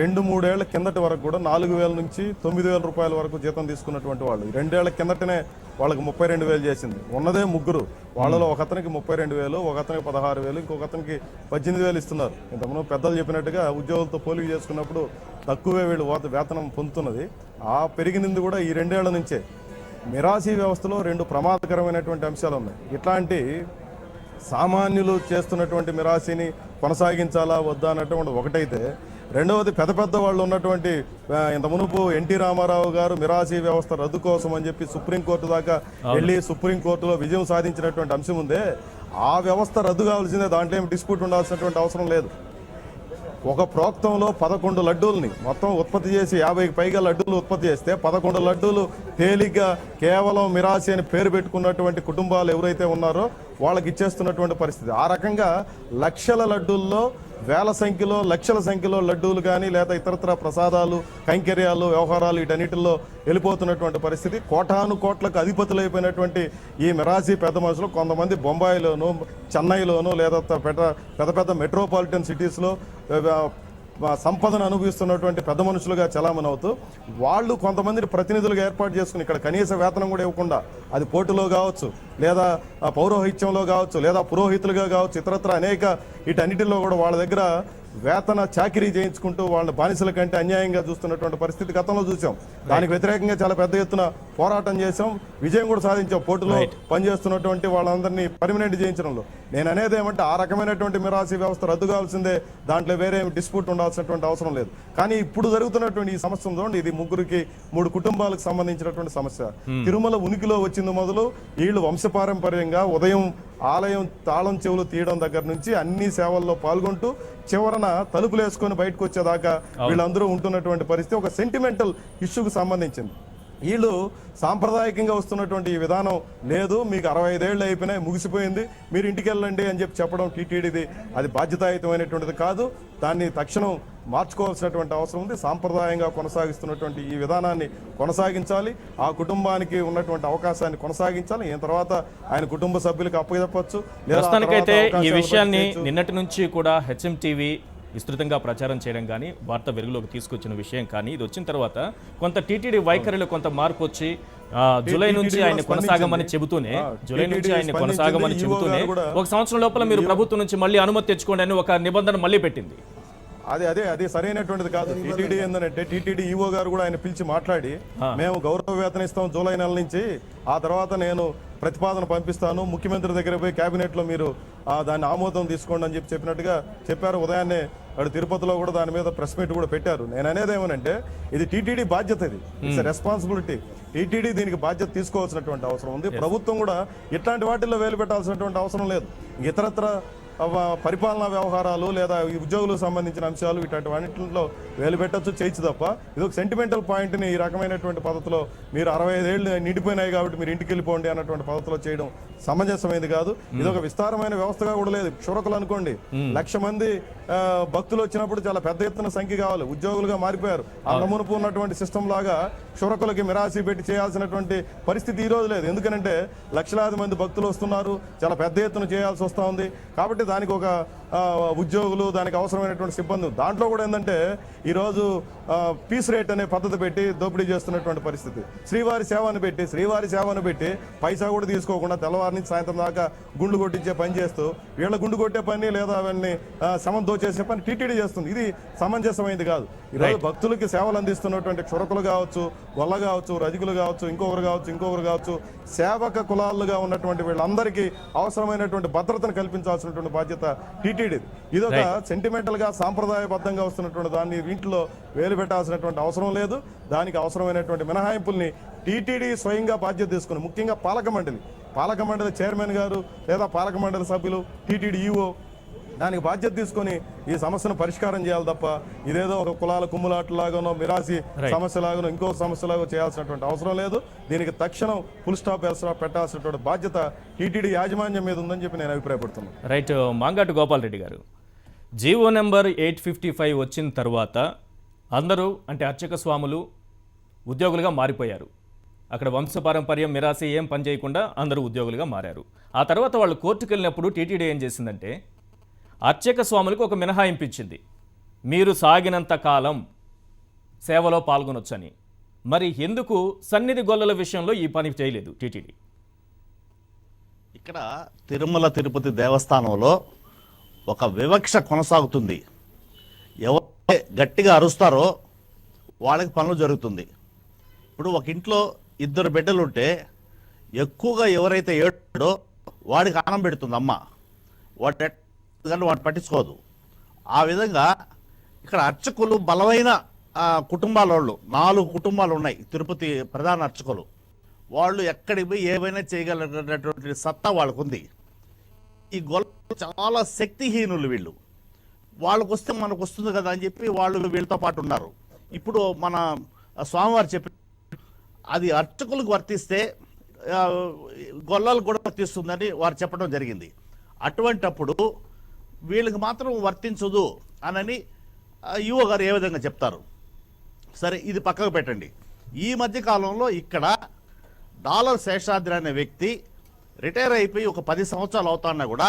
2-3 ఏళ్ల కిందటి వరకు కూడా 4,000 నుంచి 9,000 రూపాయల వరకు జీతం తీసుకున్నటువంటి వాళ్ళు. 2 ఏళ్ల కిందటనే వాళ్ళకి 32,000 చేసింది. ఉన్నదే 3, వాళ్ళలో ఒక అతనికి 32,000, ఒక అతనికి 16,000, ఇంకొక అతనికి 18,000 ఇస్తున్నారు. ఇంతకుముందు పెద్దలు చెప్పినట్టుగా ఉద్యోగులతో పోలిక చేసుకున్నప్పుడు తక్కువే వీళ్ళు వేతనం పొందుతున్నది. ఆ పెరిగినది కూడా ఈ 2 ఏళ్ల నుంచే. మిరాసి వ్యవస్థలో 2 ప్రమాదకరమైనటువంటి అంశాలు ఉన్నాయి. ఇట్లాంటి సామాన్యులు చేస్తున్నటువంటి మిరాసిని కొనసాగించాలా వద్దా అన్నటువంటి ఒకటైతే, రెండవది పెద్ద వాళ్ళు ఉన్నటువంటి ఇంత మునుపు ఎన్టీ రామారావు గారు మిరాసి వ్యవస్థ రద్దు కోసం అని చెప్పి సుప్రీంకోర్టు దాకా వెళ్ళి సుప్రీంకోర్టులో విజయం సాధించినటువంటి అంశం ఉందే, ఆ వ్యవస్థ రద్దు కావాల్సిందే, దాంట్లో ఏమి డిస్ప్యూట్ ఉండాల్సినటువంటి అవసరం లేదు. ఒక ప్రోక్తంలో 11 లడ్డూల్ని మొత్తం ఉత్పత్తి చేసి 50కి పైగా లడ్డూలు ఉత్పత్తి చేస్తే 11 లడ్డూలు తేలిగ్గా కేవలం మిరాసి అని పేరు పెట్టుకున్నటువంటి కుటుంబాలు ఎవరైతే ఉన్నారో వాళ్ళకి ఇచ్చేస్తున్నటువంటి పరిస్థితి. ఆ రకంగా లక్షల లడ్డూల్లో వేల సంఖ్యలో లక్షల సంఖ్యలో లడ్డూలు కానీ లేదా ఇతరత్ర ప్రసాదాలు, కైంకర్యాలు, వ్యవహారాలు వీటన్నిటిల్లో వెళ్ళిపోతున్నటువంటి పరిస్థితి. కోటాను కోట్లకు అధిపతులైపోయినటువంటి ఈ మిరాసి పెద్ద మనుషులు కొంతమంది బొంబాయిలోనూ, చెన్నైలోనూ లేదా పెద్ద మెట్రోపాలిటన్ సిటీస్లో సంపదను అనుభవిస్తున్నటువంటి పెద్ద మనుషులుగా చలామణి అవుతూ వాళ్ళు కొంతమందిని ప్రతినిధులుగా ఏర్పాటు చేసుకుని ఇక్కడ కనీస వేతనం కూడా ఇవ్వకుండా అది పోటులో కావచ్చు, లేదా పౌరోహిత్యంలో కావచ్చు, లేదా పురోహితులుగా కావచ్చు, ఇతరత్ర అనేక వీటన్నిటిలో కూడా వాళ్ళ దగ్గర వేతన చాకిరీ చేయించుకుంటూ వాళ్ళ బానిసల కంటే అన్యాయంగా చూస్తున్నటువంటి పరిస్థితి గతంలో చూసాం. దానికి వ్యతిరేకంగా చాలా పెద్ద ఎత్తున పోరాటం చేసాం, విజయం కూడా సాధించాం. పోర్టులో పనిచేస్తున్నటువంటి వాళ్ళందరినీ పర్మనెంట్ చేయించడంలో నేను అనేది ఏమంటే ఆ రకమైనటువంటి మిరాసి వ్యవస్థ రద్దు కావాల్సిందే, దాంట్లో వేరే డిస్ప్యూట్ ఉండాల్సినటువంటి అవసరం లేదు. కానీ ఇప్పుడు జరుగుతున్నటువంటి ఈ సమస్య ఉందండి, ఇది 3 కుటుంబాలకు సంబంధించినటువంటి సమస్య. తిరుమల ఉనికిలో వచ్చింది మొదలు వీళ్ళు వంశపారంపర్యంగా ఉదయం ఆలయం తాళం చెవులు తీయడం దగ్గర నుంచి అన్ని సేవల్లో పాల్గొంటూ చివరన తలుపులు వేసుకొని బయటకు వచ్చేదాకా వీళ్ళందరూ ఉంటున్నటువంటి పరిస్థితి ఒక సెంటిమెంటల్ ఇష్యూకి సంబంధించింది. వీళ్ళు సాంప్రదాయకంగా వస్తున్నటువంటి ఈ విధానం లేదు, మీకు 65 ఏళ్ళు అయిపోయినాయి, ముగిసిపోయింది, మీరు ఇంటికి వెళ్ళండి అని చెప్పడం టీటీడీది అది బాధ్యతాయుతమైనటువంటిది కాదు. దాన్ని తక్షణం మార్చుకోవాల్సినటువంటి అవసరం ఉంది. సాంప్రదాయంగా కొనసాగిస్తున్నటువంటి ఈ విధానాన్ని కొనసాగించాలి, ఆ కుటుంబానికి ఉన్నటువంటి అవకాశాన్ని కొనసాగించాలి. ఈ తర్వాత ఆయన కుటుంబ సభ్యులకు అప్పచెప్పచ్చు. ప్రస్తుతానికైతే ఈ విషయాన్ని నిన్నటి నుంచి కూడా HMTV విస్తృతంగా ప్రచారం చేయడం కానీ వార్త వెలుగులోకి తీసుకొచ్చిన విషయం కానీ ఇది వచ్చిన తర్వాత కొంత టీటీడీ వైఖరిలో కొంత మార్పు వచ్చి జూలై నుంచి ఆయన కొనసాగమని చెబుతూనే ఒక సంవత్సరం లోపల మీరు ప్రభుత్వం నుంచి మళ్ళీ అనుమతి తెచ్చుకోండి అని ఒక నిబంధన మళ్ళీ పెట్టింది. అది సరైనటువంటిది కాదు. టీటీడీ ఏంటంటే టీటీడీ ఈఓ గారు కూడా ఆయన పిలిచి మాట్లాడి మేము గౌరవ వేతనం ఇస్తాం జూలై నెల నుంచి, ఆ తర్వాత నేను ప్రతిపాదన పంపిస్తాను, ముఖ్యమంత్రి దగ్గర పోయి కేబినెట్లో మీరు దాన్ని ఆమోదం తీసుకోండి అని చెప్పినట్టుగా చెప్పారు. ఉదయాన్నే అటు తిరుపతిలో కూడా దాని మీద ప్రెస్ మీట్ కూడా పెట్టారు. నేను అనేది ఏమనంటే ఇది టీటీడీ బాధ్యత, ఇది ఇట్స్ రెస్పాన్సిబిలిటీ. టీటీడీ దీనికి బాధ్యత తీసుకోవాల్సినటువంటి అవసరం ఉంది. ప్రభుత్వం కూడా ఇట్లాంటి వాటిల్లో వేలు పెట్టాల్సినటువంటి అవసరం లేదు. ఇతరత్ర పరిపాలనా వ్యవహారాలు లేదా ఉద్యోగులకు సంబంధించిన అంశాలు ఇట్లాంటి వాటిలో వేలు పెట్టచ్చు, చేయొచ్చు తప్ప ఇది ఒక సెంటిమెంటల్ పాయింట్ని ఈ రకమైనటువంటి పద్ధతిలో మీరు 65 ఏళ్ళు నిండిపోయినాయి కాబట్టి మీరు ఇంటికి వెళ్ళిపోండి అన్నటువంటి పద్ధతిలో చేయడం సమంజసమైనది కాదు. ఇది ఒక విస్తారమైన వ్యవస్థగా కూడా లేదు. క్షురకులు అనుకోండి, 1,00,000 మంది భక్తులు వచ్చినప్పుడు చాలా పెద్ద ఎత్తున సంఖ్య కావాలి, ఉద్యోగులుగా మారిపోయారు. ఆ నమునుపు ఉన్నటువంటి సిస్టమ్ లాగా క్షురకులకి మిరాసి పెట్టి చేయాల్సినటువంటి పరిస్థితి ఈ రోజు లేదు. ఎందుకంటే లక్షలాది మంది భక్తులు వస్తున్నారు, చాలా పెద్ద ఎత్తున చేయాల్సి వస్తూ ఉంది. కాబట్టి దానికి ఒక ఉద్యోగులు, దానికి అవసరమైనటువంటి సిబ్బంది, దాంట్లో కూడా ఏంటంటే ఈరోజు పీస్ రేట్ అనే పద్ధతి పెట్టి దోపిడీ చేస్తున్నటువంటి పరిస్థితి. శ్రీవారి సేవను పెట్టి పైసా కూడా తీసుకోకుండా తెల్లవారి నుంచి సాయంత్రం దాకా గుండు కొట్టించే పని చేస్తూ వీళ్ళ గుండు కొట్టే పని లేదా అవన్నీ శమం దోచేసే పని టీటీడీ చేస్తుంది. ఇది సమంజసమైంది కాదు. ఈరోజు భక్తులకి సేవలు అందిస్తున్నటువంటి క్షురకులు కావచ్చు, గొల్ల కావచ్చు, రజకులు కావచ్చు, ఇంకొకరు కావచ్చు, సేవక కులాలుగా ఉన్నటువంటి వీళ్ళందరికీ అవసరమైనటువంటి భద్రతను కల్పించాల్సినటువంటి బాధ్యత టీటీడీ. ఇదొక సెంటిమెంటల్ గా సాంప్రదాయబద్ధంగా వస్తున్నటువంటి దాన్ని వీటిలో వేలు పెట్టాల్సినటువంటి అవసరం లేదు. దానికి అవసరమైనటువంటి మినహాయింపుల్ని టీటీడీ స్వయంగా బాధ్యత తీసుకుని, ముఖ్యంగా పాలక మండలి చైర్మన్ గారు లేదా పాలక మండలి సభ్యులు, టీటీడీ ఈఓ దానికి బాధ్యత తీసుకొని ఈ సమస్యను పరిష్కారం చేయాలి తప్ప ఇదేదో ఒక కులాల కుమ్ములాటలాగానో మిరాసి సమస్యలాగానో ఇంకో సమస్యలాగో చేయాల్సినటువంటి అవసరం లేదు. దీనికి తక్షణం ఫుల్ స్టాప్ పెట్టాల్సినటువంటి బాధ్యత టీటీడీ యాజమాన్యం మీద ఉందని చెప్పి నేను అభిప్రాయపడుతున్నాను. రైట్. మాంగాటి గోపాల్ రెడ్డి గారు, జీవో నెంబర్ 855 వచ్చిన తర్వాత అందరూ అంటే అర్చక స్వాములు ఉద్యోగులుగా మారిపోయారు. అక్కడ వంశపారంపర్యం మిరాసి ఏం పని చేయకుండా అందరూ ఉద్యోగులుగా మారారు. ఆ తర్వాత వాళ్ళు కోర్టుకు వెళ్ళినప్పుడు టీటీడీ ఏం చేసిందంటే అర్చక స్వాములకు ఒక మినహాయింపు ఇచ్చింది, మీరు సాగినంత కాలం సేవలో పాల్గొనొచ్చని. మరి ఎందుకు సన్నిధి గొల్లల విషయంలో ఈ పని చేయలేదు టీటీడీ? ఇక్కడ తిరుమల తిరుపతి దేవస్థానంలో ఒక వివక్ష కొనసాగుతుంది. ఎవరైతే గట్టిగా అరుస్తారో వాళ్ళకి పనులు జరుగుతుంది. ఇప్పుడు ఒక ఇంట్లో 2 బిడ్డలు ఉంటే ఎక్కువగా ఎవరైతే ఏడో వాడికి ఆనం పెడుతుంది అమ్మ, వాడు పట్టించుకోదు. ఆ విధంగా ఇక్కడ అర్చకులు బలమైన కుటుంబాల వాళ్ళు 4 కుటుంబాలు ఉన్నాయి తిరుపతి ప్రధాన అర్చకులు. వాళ్ళు ఎక్కడికి పోయి ఏమైనా చేయగలిగినటువంటి సత్తా వాళ్ళకు ఉంది. ఈ గొల్ల చాలా శక్తిహీనులు వీళ్ళు. వాళ్ళకు వస్తే మనకు వస్తుంది కదా అని చెప్పి వాళ్ళు వీళ్ళతో పాటు ఉన్నారు. ఇప్పుడు మన స్వామివారు చెప్పి అది అర్చకులకు వర్తిస్తే గొల్లలకు కూడా వర్తిస్తుందని వారు చెప్పడం జరిగింది. అటువంటప్పుడు వీళ్ళకి మాత్రం వర్తించదు అనని ఈవో గారు ఏ విధంగా చెప్తారు? సరే, ఇది పక్కకు పెట్టండి. ఈ మధ్య కాలంలో ఇక్కడ డాలర్ శేషాద్రి అనే వ్యక్తి రిటైర్ అయిపోయి ఒక 10 సంవత్సరాలు అవుతాన్నా కూడా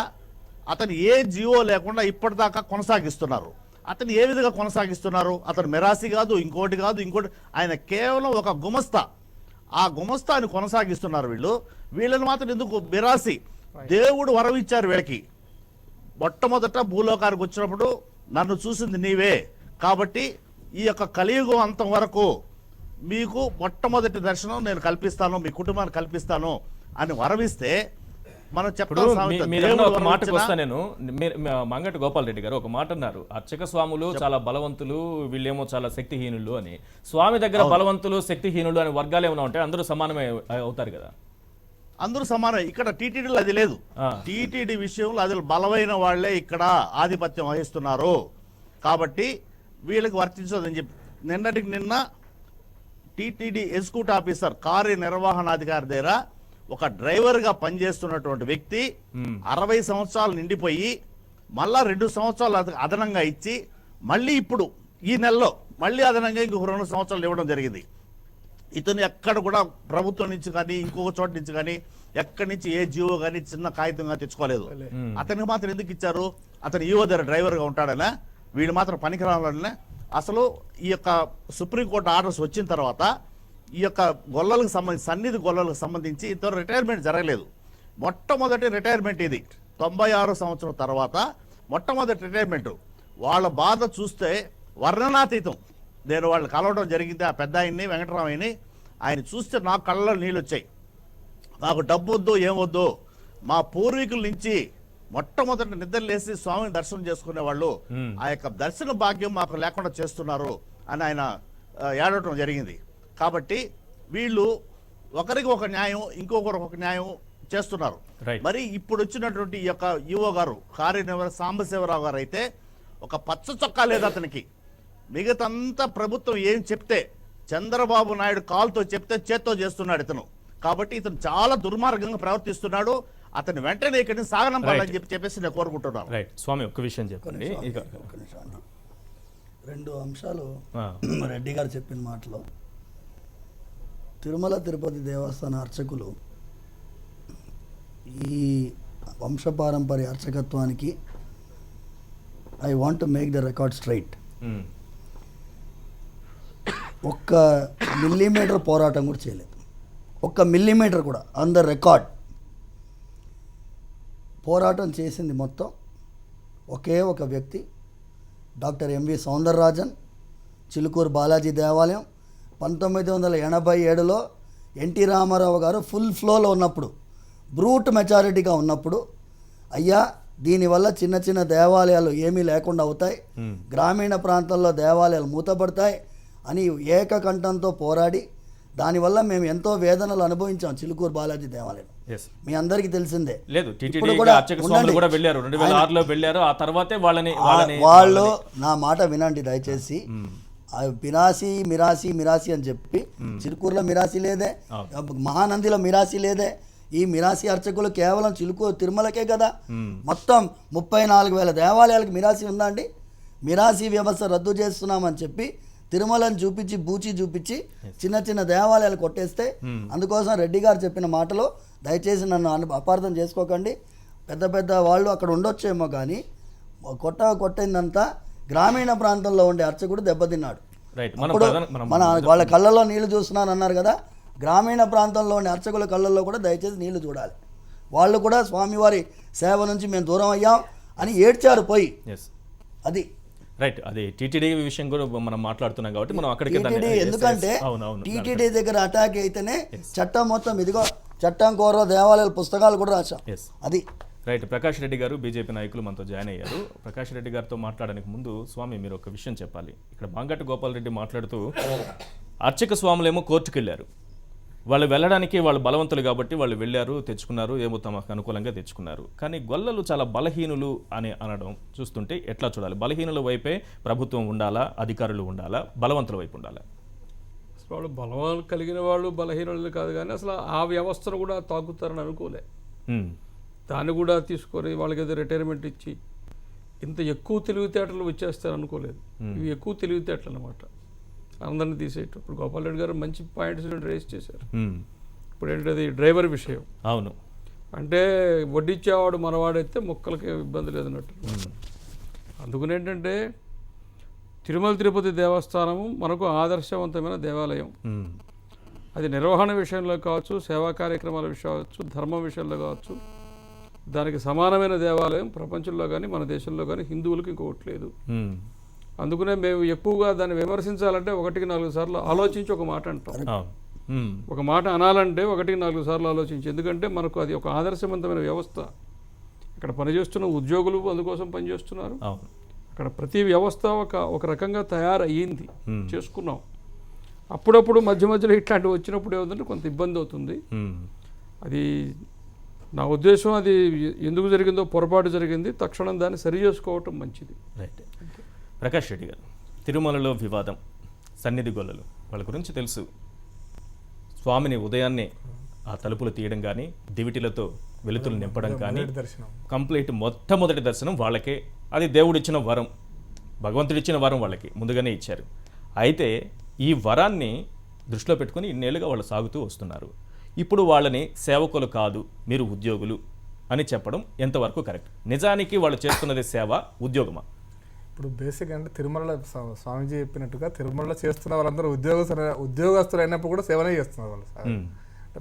అతను ఏ జీవో లేకుండా ఇప్పటిదాకా కొనసాగిస్తున్నారు. అతను ఏ విధంగా కొనసాగిస్తున్నారు? అతను మిరాసి కాదు, ఇంకోటి కాదు, ఇంకోటి. ఆయన కేవలం ఒక గుమస్తా. ఆ గుమస్తాని కొనసాగిస్తున్నారు వీళ్ళని మాత్రం ఎందుకు మిరాసి? దేవుడు వరం ఇచ్చారు వీళ్ళకి. మొట్టమొదట భూలోకానికి వచ్చినప్పుడు నన్ను చూసింది నీవే, కాబట్టి ఈ యొక్క కలియుగం అంతం వరకు మీకు మొట్టమొదటి దర్శనం నేను కల్పిస్తాను, మీ కుటుంబాన్ని కల్పిస్తాను అని వరమిస్తే మనం ఇప్పుడు మీరన్న ఒక మాటకు వస్తా నేను. మంగటి గోపాల్ రెడ్డి గారు ఒక మాట అన్నారు, అర్చక స్వాములు చాలా బలవంతులు, వీళ్ళేమో చాలా శక్తిహీనులు అని. స్వామి దగ్గర బలవంతులు శక్తిహీనులు అనే వర్గాలు ఏమైనా ఉంటాయి? అందరూ సమానమే అవుతారు కదా? అందరూ సమానం. ఇక్కడ టీటీడీలో అది లేదు. టీటీడీ విషయంలో అది బలమైన వాళ్లే ఇక్కడ ఆధిపత్యం వహిస్తున్నారు, కాబట్టి వీళ్ళకి వర్తించదని చెప్పి నిన్నటికి నిన్న టీటీడీ ఎగ్జిక్యూటివ్ ఆఫీసర్ కార్యనిర్వహణాధికారి దగ్గర ఒక డ్రైవర్గా పనిచేస్తున్నటువంటి వ్యక్తి 60 సంవత్సరాలు నిండిపోయి మళ్ళా 2 సంవత్సరాలు అదనంగా ఇచ్చి మళ్ళీ ఇప్పుడు ఈ నెలలో మళ్ళీ అదనంగా ఇంకొక 2 సంవత్సరాలు ఇవ్వడం జరిగింది. ఇతను ఎక్కడ కూడా ప్రభుత్వం నుంచి కానీ ఇంకొక చోట నుంచి కానీ ఎక్కడి నుంచి ఏ జీవో కానీ చిన్న కాగితంగా తెచ్చుకోలేదు. అతనికి మాత్రం ఎందుకు ఇచ్చారు? అతను ఈవో దగ్గర డ్రైవర్గా ఉంటాడనా? వీడు మాత్రం పనికిరావాలనే? అసలు ఈ యొక్క సుప్రీంకోర్టు ఆర్డర్స్ వచ్చిన తర్వాత ఈ యొక్క గొల్లలకు సంబంధించి సన్నిధి గొల్లలకు సంబంధించి ఇంతవరకు రిటైర్మెంట్ జరగలేదు. మొట్టమొదటి రిటైర్మెంట్ ఇది. 96 సంవత్సరం తర్వాత మొట్టమొదటి రిటైర్మెంట్. వాళ్ళ బాధ చూస్తే వర్ణనాతీతం. నేను వాళ్ళు కలవడం జరిగింది, ఆ పెద్ద ఆయన్ని వెంకటరామయ్యని. ఆయన చూస్తే నాకు కళ్ళలో నీళ్ళు వచ్చాయి. నాకు డబ్బు వద్దు, ఏమొద్దు, మా పూర్వీకుల నుంచి మొట్టమొదటి నిద్రలేసి స్వామిని దర్శనం చేసుకునే వాళ్ళు ఆ యొక్క దర్శన భాగ్యం మాకు లేకుండా చేస్తున్నారు అని ఆయన ఏడవటం జరిగింది. కాబట్టి వీళ్ళు ఒకరికి ఒక న్యాయం, ఇంకొకరికి ఒక న్యాయం చేస్తున్నారు. మరి ఇప్పుడు వచ్చినటువంటి ఈ యొక్క ఈవో గారు కార్యనిర్వహణ సాంబశివరావు గారు అయితే ఒక పచ్చ చొక్కా లేదు అతనికి. మిగతంతా ప్రభుత్వం ఏం చెప్తే, చంద్రబాబు నాయుడు కాల్తో చెప్తే చేత్తో చేస్తున్నాడు ఇతను. కాబట్టి ఇతను చాలా దుర్మార్గంగా ప్రవర్తిస్తున్నాడు. అతను వెంటనే ఇక్కడి నుంచి సాగనంపాలని చెప్పేసి నేను కోరుకుంటున్నాను. స్వామి ఒక్క విషయం చెప్పండి. రెండు అంశాలు రెడ్డి గారు చెప్పిన మాటలో, తిరుమల తిరుపతి దేవస్థాన అర్చకులు ఈ వంశపారంపర్య అర్చకత్వానికి I want to make the record straight. ఒక్క మిల్లీమీటర్ పోరాటం కూడా చేయలేదు. ఒక్క మిల్లీమీటర్ కూడా ఆన్ ద రికార్డ్. పోరాటం చేసింది మొత్తం ఒకే ఒక వ్యక్తి, డాక్టర్ ఎంవి సౌందరరాజన్, చిలుకూరు బాలాజీ దేవాలయం. 1987లో ఎన్టీ రామారావు గారు ఫుల్ ఫ్లోలో ఉన్నప్పుడు, బ్రూట్ మెజారిటీగా ఉన్నప్పుడు, అయ్యా దీనివల్ల చిన్న చిన్న దేవాలయాలు ఏమీ లేకుండా అవుతాయి, గ్రామీణ ప్రాంతాల్లో దేవాలయాలు మూతపడతాయి అని ఏకకంఠంతో పోరాడి, దానివల్ల మేము ఎంతో వేదనలు అనుభవించాం చిలుకూరు బాలాజీ దేవాలయం. మీ అందరికీ తెలిసిందే. వాళ్ళు నా మాట వినండి దయచేసి. మిరాసి అని చెప్పి చిలుకూరులో మిరాసి లేదే, మహానందిలో మిరాసి లేదే. ఈ మిరాసి అర్చకులు కేవలం చిలుకూరు తిరుమలకే కదా, మొత్తం 34,000 దేవాలయాలకు మిరాసి ఉందండి. మిరాసి వ్యవస్థ రద్దు చేస్తున్నామని చెప్పి తిరుమలను చూపించి బూచి చూపించి చిన్న చిన్న దేవాలయాలు కొట్టేస్తే, అందుకోసం రెడ్డి గారు చెప్పిన మాటలో దయచేసి నన్ను అపార్థం చేసుకోకండి. పెద్ద పెద్ద వాళ్ళు అక్కడ ఉండొచ్చేమో కానీ కొట్టిందంతా గ్రామీణ ప్రాంతంలో ఉండే అర్చకుడు దెబ్బతిన్నాడు. అప్పుడు వాళ్ళ కళ్ళల్లో నీళ్లు చూస్తున్నాను అన్నారు కదా, గ్రామీణ ప్రాంతంలో ఉండే అర్చకుల కళ్ళల్లో కూడా దయచేసి నీళ్లు చూడాలి. వాళ్ళు కూడా స్వామివారి సేవ నుంచి మేము దూరం అయ్యాం అని ఏడ్చారు పోయి. అది రైట్. అది టీటీడీ విషయం కూడా మనం మాట్లాడుతున్నాం కాబట్టి మనం అక్కడికి, ఎందుకంటే టీటీడీ దగ్గర అటాక్ అయితేనే చట్టం మొత్తం, ఇదిగో చట్టం కోర దేవాలయాల పుస్తకాలు కూడా రాశాం. అది రైట్. ప్రకాష్ రెడ్డి గారు బీజేపీ నాయకులు మనతో జాయిన్ అయ్యారు. ప్రకాష్ రెడ్డి గారితో మాట్లాడడానికి ముందు స్వామి మీరు ఒక విషయం చెప్పాలి. ఇక్కడ మంగటి గోపాల్ రెడ్డి మాట్లాడుతూ అర్చక స్వాములేమో కోర్టుకు వెళ్ళారు, వాళ్ళు వెళ్ళడానికి వాళ్ళు బలవంతులు కాబట్టి వాళ్ళు వెళ్ళారు, తెచ్చుకున్నారు, ఏమో తమకు అనుకూలంగా తెచ్చుకున్నారు. కానీ గొల్లలు చాలా బలహీనులు అని అనడం చూస్తుంటే ఎట్లా చూడాలి? బలహీనుల వైపే ప్రభుత్వం ఉండాలా, అధికారులు ఉండాలా, బలవంతుల వైపు ఉండాలా? అసలు వాళ్ళు బలవాలు కలిగిన వాళ్ళు బలహీనులు కాదు, కానీ అసలు ఆ వ్యవస్థను కూడా తాకుతారని అనుకోలే. దాన్ని కూడా తీసుకొని వాళ్ళకి ఏదో రిటైర్మెంట్ ఇచ్చి ఇంత ఎక్కువ తెలివితేటలు వచ్చేస్తారు అనుకోలేదు. ఇవి ఎక్కువ తెలివితేటలు అన్నమాట, అందరిని తీసేయటం. ఇప్పుడు గోపాల్ రెడ్డి గారు మంచి పాయింట్స్ రేస్ చేశారు. ఇప్పుడు ఏంటది డ్రైవర్ విషయం. అవును, అంటే వడ్డిచ్చేవాడు మనవాడైతే మొక్కలకి ఇబ్బంది లేదన్నట్టు. అందుకని ఏంటంటే తిరుమల తిరుపతి దేవస్థానము మనకు ఆదర్శవంతమైన దేవాలయం. అది నిర్వహణ విషయంలో కావచ్చు, సేవా కార్యక్రమాల విషయం కావచ్చు, ధర్మం విషయంలో కావచ్చు, దానికి సమానమైన దేవాలయం ప్రపంచంలో కానీ మన దేశంలో కానీ హిందువులకు ఇంకొకటి లేదు. అందుకనే మేము ఎక్కువగా దాన్ని విమర్శించాలంటే 1-4 సార్లు ఆలోచించి ఒక మాట అంటాం. ఒక మాట అనాలంటే 1-4 సార్లు ఆలోచించి, ఎందుకంటే మనకు అది ఒక ఆదర్శవంతమైన వ్యవస్థ. అక్కడ పనిచేస్తున్న ఉద్యోగులు అందుకోసం పనిచేస్తున్నారు. అక్కడ ప్రతి వ్యవస్థ ఒక రకంగా తయారయ్యింది, చేసుకున్నాం. అప్పుడప్పుడు మధ్య మధ్యలో ఇట్లాంటివి వచ్చినప్పుడు ఏముందంటే కొంత ఇబ్బంది అవుతుంది. అది నా ఉద్దేశం, అది ఎందుకు జరిగిందో పొరపాటు జరిగింది, తక్షణం దాన్ని సరి చేసుకోవటం మంచిది. రైట్. ప్రకాష్ రెడ్డి గారు, తిరుమలలో వివాదం, సన్నిధి గొల్లలు, వాళ్ళ గురించి తెలుసు. స్వామిని ఉదయాన్నే ఆ తలుపులు తీయడం కానీ, దివిటిలతో వెలుతులు నింపడం కానీ, కంప్లీట్ మొట్టమొదటి దర్శనం వాళ్ళకే. అది దేవుడిచ్చిన వరం, భగవంతుడిచ్చిన వరం వాళ్ళకి ముందుగానే ఇచ్చారు. అయితే ఈ వరాన్ని దృష్టిలో పెట్టుకుని ఇన్నేళ్ళుగా వాళ్ళు సాగుతూ వస్తున్నారు. ఇప్పుడు వాళ్ళని సేవకులు కాదు, మీరు ఉద్యోగులు అని చెప్పడం ఎంతవరకు కరెక్ట్? నిజానికి వాళ్ళు చేస్తున్నది సేవ, ఉద్యోగమా? ఇప్పుడు బేసిక్ అంటే తిరుమలలో స్వామీజీ చెప్పినట్టుగా తిరుమలలో చేస్తున్న వాళ్ళందరూ ఉద్యోగస్తులు అయినప్పుడు కూడా సేవనే చేస్తున్నారు వాళ్ళు.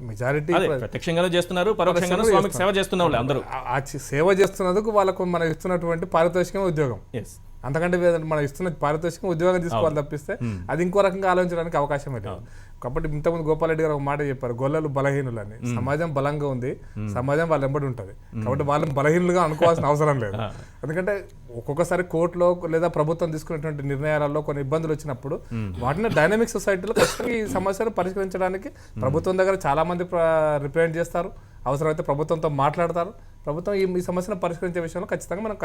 మెజారిటీ ప్రత్యక్షంగానే చేస్తున్నారు, పరోక్షంగానే స్వామికి సేవ చేస్తున్న వాళ్ళు అందరూ. ఆ సేవ చేస్తున్నందుకు వాళ్ళకు మనం ఇస్తున్నటువంటి పారితోషికమే ఉద్యోగం. అంతకంటే మనం ఇస్తున్న పారితోషికం ఉద్యోగం తీసుకోవాలి తప్పిస్తే అది ఇంకో రకంగా ఆలోచించడానికి అవకాశం లేదు. కాబట్టి ఇంతకుముందు గోపాలరెడ్డి గారు ఒక మాట చెప్పారు, గొల్లలు బలహీనులని. సమాజం బలంగా ఉంది, సమాజం వాళ్ళ వెంబడి ఉంటుంది. కాబట్టి వాళ్ళని బలహీనులుగా అనుకోవాల్సిన అవసరం లేదు. ఎందుకంటే ఒక్కొక్కసారి కోర్టులో లేదా ప్రభుత్వం తీసుకునేటువంటి నిర్ణయాలలో కొన్ని ఇబ్బందులు వచ్చినప్పుడు వాటిని డైనమిక్ సొసైటీలో ఖచ్చితంగా ఈ సమస్యను పరిష్కరించడానికి ప్రభుత్వం దగ్గర చాలా మంది రిప్రజెంట్ చేస్తారు, అవసరమైతే ప్రభుత్వంతో మాట్లాడతారు. ప్రభుత్వం ఈ సమస్యను పరిష్కరించే విషయంలో ఖచ్చితంగా మనం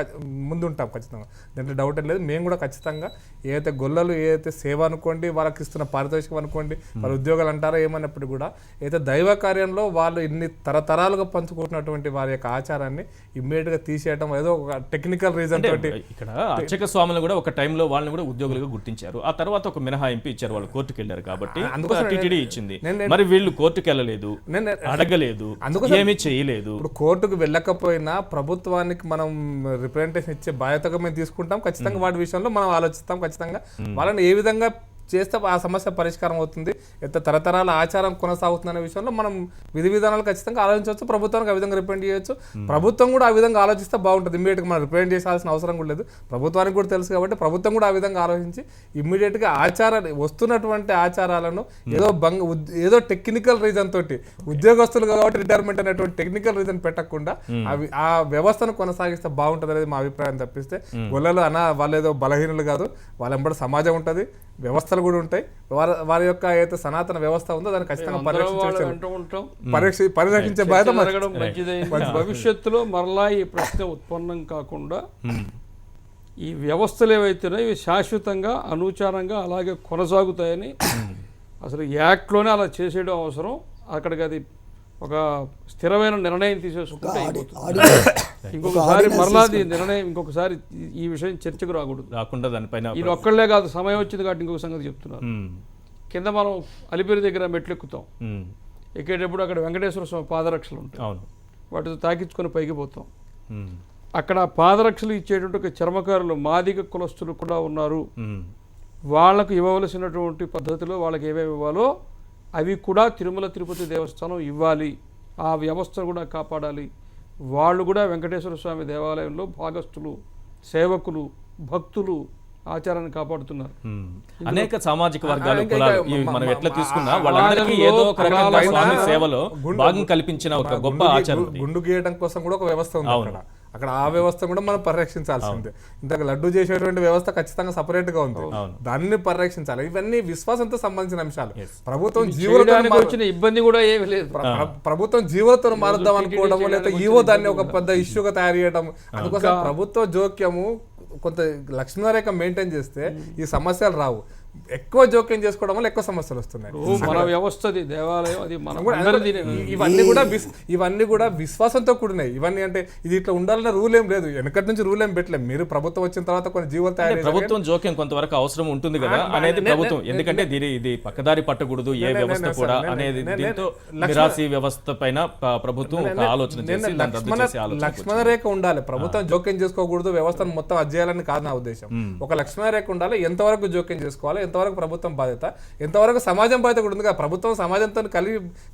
ముందుంటాం. ఖచ్చితంగా దీంట్లో డౌట్ లేదు. మేము కూడా ఖచ్చితంగా ఏదైతే గొల్లలు, ఏదైతే సేవ అనుకోండి, వాళ్ళకి ఇస్తున్న పారితోషికం అనుకోండి, వాళ్ళ ఉద్యోగాలు అంటారో ఏమన్నప్పుడు కూడా ఏదైతే దైవ కార్యంలో వాళ్ళు ఇన్ని తరతరాలుగా పంచుకుంటున్నటువంటి వారి యొక్క ఆచారాన్ని ఇమ్మీడియట్గా తీసేయడం ఏదో ఒక టెక్నికల్ రీజన్ తోటి. ఇక్కడ అర్చక స్వాములు కూడా ఒక టైంలో వాళ్ళని కూడా ఉద్యోగులుగా గుర్తించారు. ఆ తర్వాత ఒక మినహాయింపు ఇచ్చారు, వాళ్ళు కోర్టుకు వెళ్ళారు కాబట్టి టీటీడీ ఇచ్చింది. మరి వీళ్ళు కోర్టుకు వెళ్ళలేదు, అడగలేదు, ఏమీ చేయలేదు. ఇప్పుడు కోర్టుకు వెళ్ళకపోయినా ప్రభుత్వానికి మనం రిప్రజెంటేషన్ ఇచ్చే బాధ్యతగా మేము తీసుకుంటాం. ఖచ్చితంగా వాటి విషయంలో మనం ఆలోచిస్తాం. ఖచ్చితంగా వాళ్ళని ఏ విధంగా చేస్తే ఆ సమస్య పరిష్కారం అవుతుంది, ఎంత తరతరాల ఆచారం కొనసాగుతుందనే విషయంలో మనం విధి విధానాలు ఖచ్చితంగా ఆలోచించవచ్చు. ప్రభుత్వానికి ఆ విధంగా రిప్రజెంట్ చేయొచ్చు. ప్రభుత్వం కూడా ఆ విధంగా ఆలోచిస్తే బాగుంటుంది. ఇమ్మీడియట్గా మనం రిప్రజెంట్ చేయాల్సిన అవసరం కూడా లేదు. ప్రభుత్వానికి కూడా తెలుసు కాబట్టి ప్రభుత్వం కూడా ఆ విధంగా ఆలోచించి ఇమ్మీడియట్గా వస్తున్నటువంటి ఆచారాలను ఏదో టెక్నికల్ రీజన్ తోటి, ఉద్యోగస్తులు కాబట్టి రిటైర్మెంట్ అనేటువంటి టెక్నికల్ రీజన్ పెట్టకుండా అవి ఆ వ్యవస్థను కొనసాగిస్తే బాగుంటుంది అనేది మా అభిప్రాయం. తప్పిస్తే గొల్లలు వాళ్ళు ఏదో బలహీనులు కాదు, వాళ్ళ వెంబడి సమాజం ఉంటుంది, వ్యవస్థలు కూడా ఉంటాయి. వారి యొక్క ఏదైతే సనాతన వ్యవస్థ ఉందో దాన్ని ఖచ్చితంగా పరిరక్షించే బాధ్యత భవిష్యత్తులో మరలా ఈ ప్రశ్న ఉత్పన్నం కాకుండా ఈ వ్యవస్థలు ఏవైతున్నాయో ఇవి శాశ్వతంగా అనూచారంగా అలాగే కొనసాగుతాయని అసలు యాక్ట్లోనే అలా చేసేయడం అవసరం. అక్కడికి అది ఒక స్థిరమైన నిర్ణయం తీసేసుకుంటే ఇంకొకసారి మరలా నిర్ణయం ఇంకొకసారి ఈ విషయం చర్చకు రాకుండా దానిపైన ఇది ఒక్కళ్ళే కాదు, సమయం వచ్చింది కాబట్టి ఇంకొక సంగతి చెప్తున్నారు. కింద మనం అలిపిరి దగ్గర మెట్లెక్కుతాం, ఎక్కేటప్పుడు అక్కడ వెంకటేశ్వర స్వామి పాదరక్షలు ఉంటాయి, వాటితో తాకించుకొని పైకి పోతాం. అక్కడ పాదరక్షలు ఇచ్చేటువంటి ఒక చర్మకారులు మాదిగ కులస్తులు కూడా ఉన్నారు. వాళ్లకు ఇవ్వవలసినటువంటి పద్ధతిలో వాళ్ళకి ఏమేమి ఇవ్వాలో అవి కూడా తిరుమల తిరుపతి దేవస్థానం ఇవ్వాలి. ఆ వ్యవస్థను కూడా కాపాడాలి. వాళ్ళు కూడా వెంకటేశ్వర స్వామి దేవాలయంలో భాగస్థులు, సేవకులు, భక్తులు, ఆచారాన్ని కాపాడుతున్నారు. అనేక సామాజిక వర్గాలు, కులాలు మనం ఎట్లా తీసుకున్నా వాళ్ళందరికీ ఏదో ఒక రకంగా స్వామి సేవలో భాగం కల్పించిన ఒక గొప్ప ఆచారం. గుండు గీయడం కోసం కూడా ఒక వ్యవస్థ ఉంది అక్కడ. ఆ వ్యవస్థ కూడా మనం పరిరక్షించాల్సిందే. ఇంతకు లడ్డు చేసేటువంటి వ్యవస్థ ఖచ్చితంగా సపరేట్ గా ఉంది, దాన్ని పరిరక్షించాలి. ఇవన్నీ విశ్వాసంతో సంబంధించిన అంశాలు. ప్రభుత్వం జీవులతో వచ్చిన ఇబ్బంది కూడా ఏమీ లేదు. ప్రభుత్వం జీవులతో మారుద్దాం అనుకోవడం, లేదా ఈవో దాన్ని ఒక పెద్ద ఇష్యూగా తయారు చేయడం, అందుకోసం ప్రభుత్వ జోక్యము కొంత లక్ష్మీరేఖ మెయింటైన్ చేస్తే ఈ సమస్యలు రావు. ఎక్కువ జోక్యం చేసుకోవడం వల్ల ఎక్కువ సమస్యలు వస్తున్నాయి. మన వ్యవస్థది దేవాలయం అది మన కూడా అందరిది. ఇవన్నీ కూడా విశ్వాసంతో కూడినాయి. ఇవన్నీ అంటే ఇది ఇట్లా ఉండాలన్న రూల్ ఏం లేదు, వెనకటి నుంచి రూల్ ఏం పెట్టలేదు. మీరు ప్రభుత్వం వచ్చిన తర్వాత కొన్ని జీవోలు తయారు ప్రభుత్వం జోక్యం కొంతవరకు అవసరం ఉంటుంది కదా అనేది ప్రభుత్వం, ఎందుకంటే ఇది పక్కదారి పట్టకూడదు ఏ వ్యవస్థ కూడా అనేది. దీంతో మిరాసి వ్యవస్థ పైన ప్రభుత్వం ఒక ఆలోచన చేసి దాన్ని రద్దు చేసే ఆలోచన. లక్ష్మణ రేఖ ఉండాలి, ప్రభుత్వం జోక్యం చేసుకోకూడదు, వ్యవస్థను మొత్తం అధ్యయాలని కాదు నా ఉద్దేశం. ఒక లక్ష్మణ రేఖ ఉండాలి, ఎంతవరకు జోక్యం చేసుకోవాలి, ఎంతవరకు ప్రభుత్వం బాధ్యత, ఎంతవరకు సమాజం బాధ్యత కూడా ఉంది కదా. ప్రభుత్వం సమాజంతో